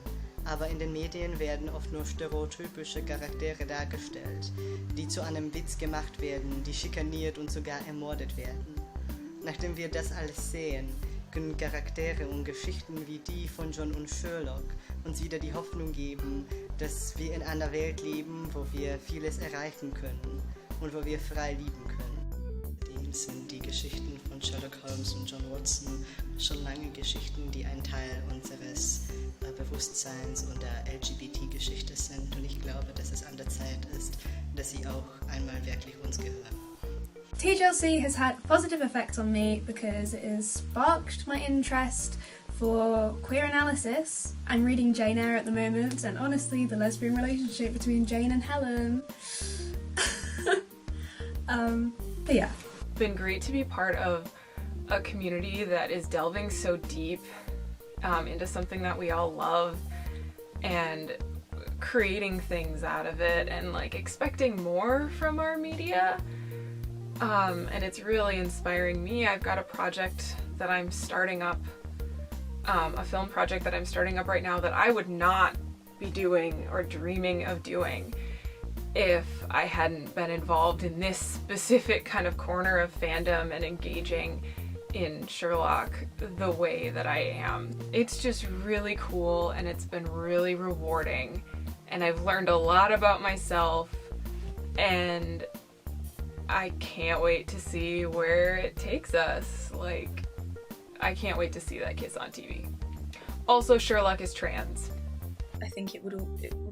[SPEAKER 22] Aber in den Medien werden oft nur stereotypische Charaktere dargestellt, die zu einem Witz gemacht werden, die schikaniert und sogar ermordet werden. Nachdem wir das alles sehen, können Charaktere und Geschichten wie die von John und Sherlock uns wieder die Hoffnung geben, dass wir in einer Welt leben, wo wir vieles erreichen können und wo wir frei lieben können. sind die Geschichten von Sherlock Holmes und John Watson schon lange Geschichten, die ein Teil unseres Bewusstseins und der LGBT-Geschichte sind. Und ich glaube, dass es an der Zeit ist, dass sie auch einmal wirklich uns gehören.
[SPEAKER 2] TJLC has had a positive effect on me because it has sparked my interest for queer analysis. I'm reading Jane Eyre at the moment, and honestly, the lesbian relationship between Jane and Helen. But yeah.
[SPEAKER 3] It's been great to be part of a community that is delving so deep into something that we all love and creating things out of it and like expecting more from our media. And it's really inspiring me. I've got a project that I'm starting up, a film project that I'm starting up right now that I would not be doing or dreaming of doing if I hadn't been involved in this specific kind of corner of fandom and engaging in Sherlock the way that I am. It's just really cool and it's been really rewarding, and I've learned a lot about myself, and I can't wait to see where it takes us. Like, I can't wait to see that kiss on TV. Also, Sherlock is trans.
[SPEAKER 6] I think it would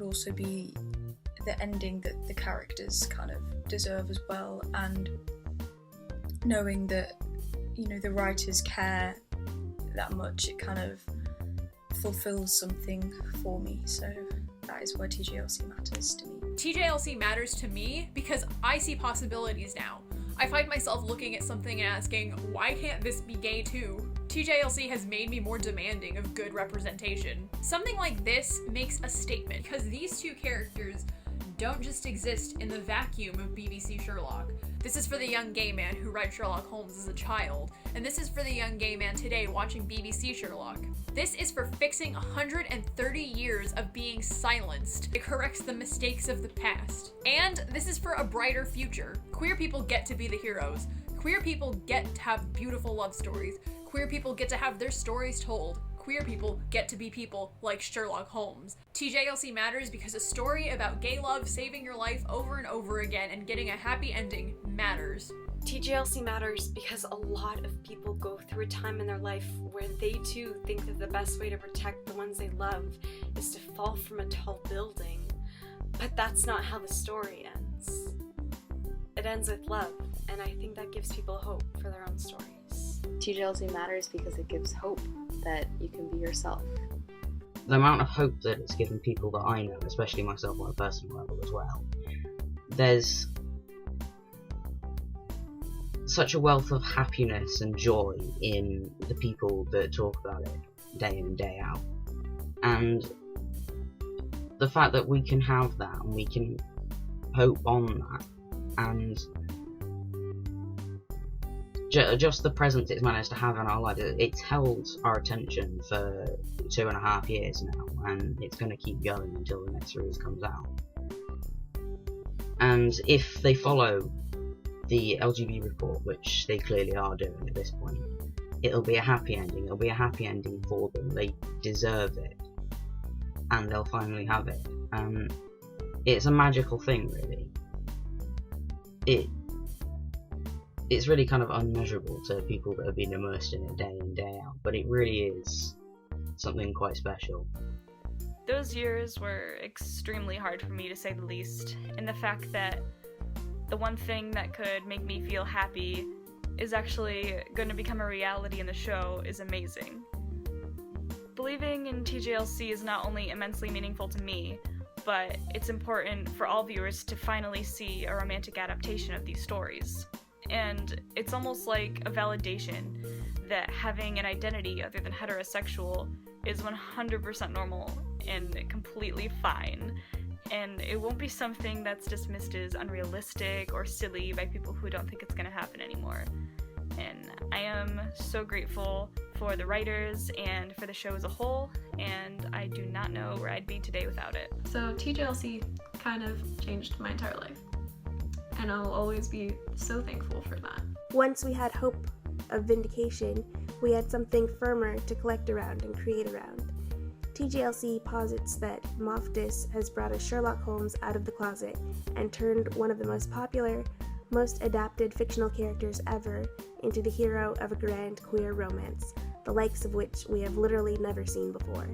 [SPEAKER 6] also be the ending that the characters kind of deserve as well, and knowing that, you know, the writers care that much, it kind of fulfills something for me. So that is why TJLC matters to me.
[SPEAKER 9] TJLC matters to me because I see possibilities now. I find myself looking at something and asking, why can't this be gay too? TJLC has made me more demanding of good representation. Something like this makes a statement because these two characters don't just exist in the vacuum of BBC Sherlock. This is for the young gay man who read Sherlock Holmes as a child, and this is for the young gay man today watching BBC Sherlock. This is for fixing 130 years of being silenced. It corrects the mistakes of the past. And this is for a brighter future. Queer people get to be the heroes. Queer people get to have beautiful love stories. Queer people get to have their stories told. Queer people get to be people like Sherlock Holmes. TJLC matters because a story about gay love saving your life over and over again and getting a happy ending matters.
[SPEAKER 4] TJLC matters because a lot of people go through a time in their life where they too think that the best way to protect the ones they love is to fall from a tall building. But that's not how the story ends. It ends with love, and I think that gives people hope for their own stories.
[SPEAKER 5] TJLC matters because it gives hope that you can be yourself.
[SPEAKER 16] The amount of hope that it's given people that I know, especially myself on a personal level as well, there's such a wealth of happiness and joy in the people that talk about it day in and day out. And the fact that we can have that and we can hope on that, and just the presence it's managed to have in our lives, it's held our attention for 2.5 years now, and it's going to keep going until the next series comes out. And if they follow the LGBT report, which they clearly are doing at this point, it'll be a happy ending. It'll be a happy ending for them. They deserve it, and they'll finally have it. It's a magical thing, really. It's really kind of unmeasurable to people that have been immersed in it day in, day out, but it really is something quite special.
[SPEAKER 23] Those years were extremely hard for me, to say the least, in the fact that the one thing that could make me feel happy is actually going to become a reality in the show is amazing. Believing in TJLC is not only immensely meaningful to me, but it's important for all viewers to finally see a romantic adaptation of these stories. And it's almost like a validation that having an identity other than heterosexual is 100% normal and completely fine. And it won't be something that's dismissed as unrealistic or silly by people who don't think it's going to happen anymore. And I am so grateful for the writers and for the show as a whole, and I do not know where I'd be today without it.
[SPEAKER 25] So TJLC kind of changed my entire life, and I'll always be so thankful for that.
[SPEAKER 27] Once we had hope of vindication, we had something firmer to collect around and create around. TJLC posits that Moftis has brought a Sherlock Holmes out of the closet and turned one of the most popular, most adapted fictional characters ever into the hero of a grand queer romance, the likes of which we have literally never seen before.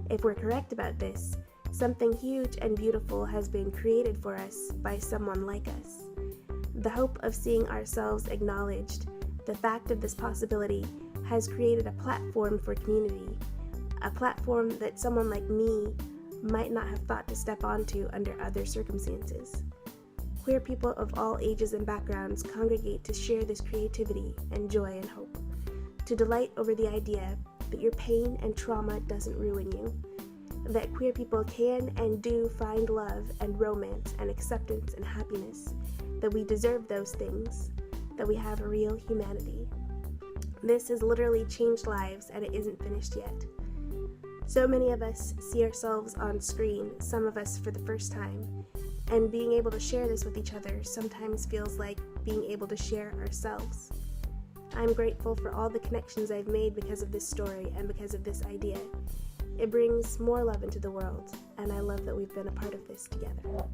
[SPEAKER 27] If we're correct about this, something huge and beautiful has been created for us by someone like us. The hope of seeing ourselves acknowledged, the fact of this possibility, has created a platform for community, a platform that someone like me might not have thought to step onto under other circumstances. Queer people of all ages and backgrounds congregate to share this creativity and joy and hope, to delight over the idea that your pain and trauma doesn't ruin you, that queer people can and do find love and romance and acceptance and happiness, that we deserve those things, that we have a real humanity. This has literally changed lives, and it isn't finished yet. So many of us see ourselves on screen, some of us for the first time, and being able to share this with each other sometimes feels like being able to share ourselves. I'm grateful for all the connections I've made because of this story and because of this idea. It brings more love into the world, and I love that we've been a part of this together.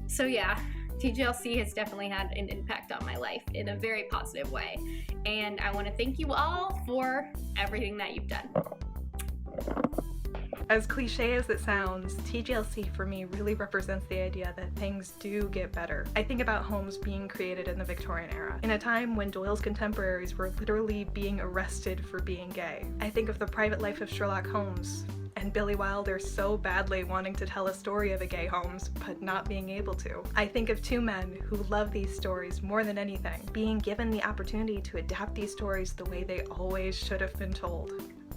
[SPEAKER 1] So yeah, TJLC has definitely had an impact on my life in a very positive way, and I want to thank you all for everything that you've done.
[SPEAKER 3] As cliche as it sounds, TJLC for me really represents the idea that things do get better. I think about homes being created in the Victorian era, in a time when Doyle's contemporaries were literally being arrested for being gay. I think of the private life of Sherlock Holmes, and Billy Wilder so badly wanting to tell a story of a gay Holmes, but not being able to. I think of two men who love these stories more than anything, being given the opportunity to adapt these stories the way they always should have been told.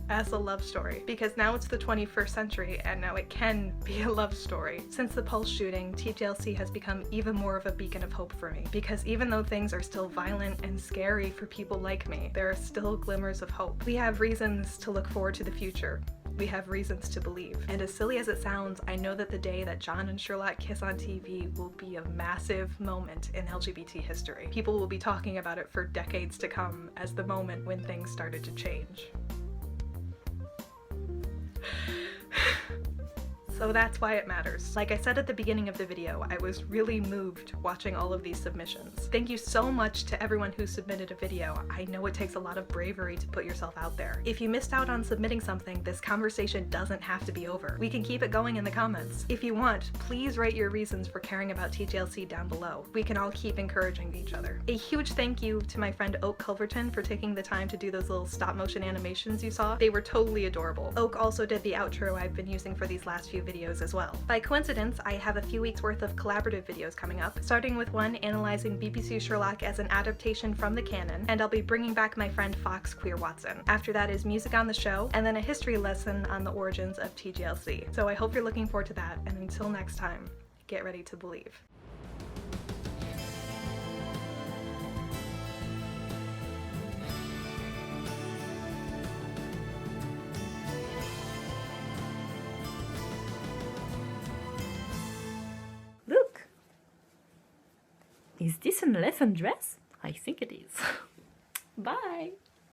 [SPEAKER 3] As a love story, because now it's the 21st century and now it can be a love story. Since the Pulse shooting, TJLC has become even more of a beacon of hope for me, because even though things are still violent and scary for people like me, there are still glimmers of hope. We have reasons to look forward to the future. We have reasons to believe. And as silly as it sounds, I know that the day that John and Sherlock kiss on TV will be a massive moment in LGBT history. People will be talking about it for decades to come as the moment when things started to change. So that's why it matters. Like I said at the beginning of the video, I was really moved watching all of these submissions. Thank you so much to everyone who submitted a video. I know it takes a lot of bravery to put yourself out there. If you missed out on submitting something, this conversation doesn't have to be over. We can keep it going in the comments. If you want, please write your reasons for caring about TJLC down below. We can all keep encouraging each other. A huge thank you to my friend Oak Culverton for taking the time to do those little stop motion animations you saw. They were totally adorable. Oak also did the outro I've been using for these last few videos as well. By coincidence, I have a few weeks worth of collaborative videos coming up, starting with one analyzing BBC Sherlock as an adaptation from the canon, and I'll be bringing back my friend Fox Queer Watson. After that is music on the show, and then a history lesson on the origins of TJLC. So I hope you're looking forward to that, and until next time, get ready to believe.
[SPEAKER 7] Look! Is this an elephant dress? I think it is. Bye!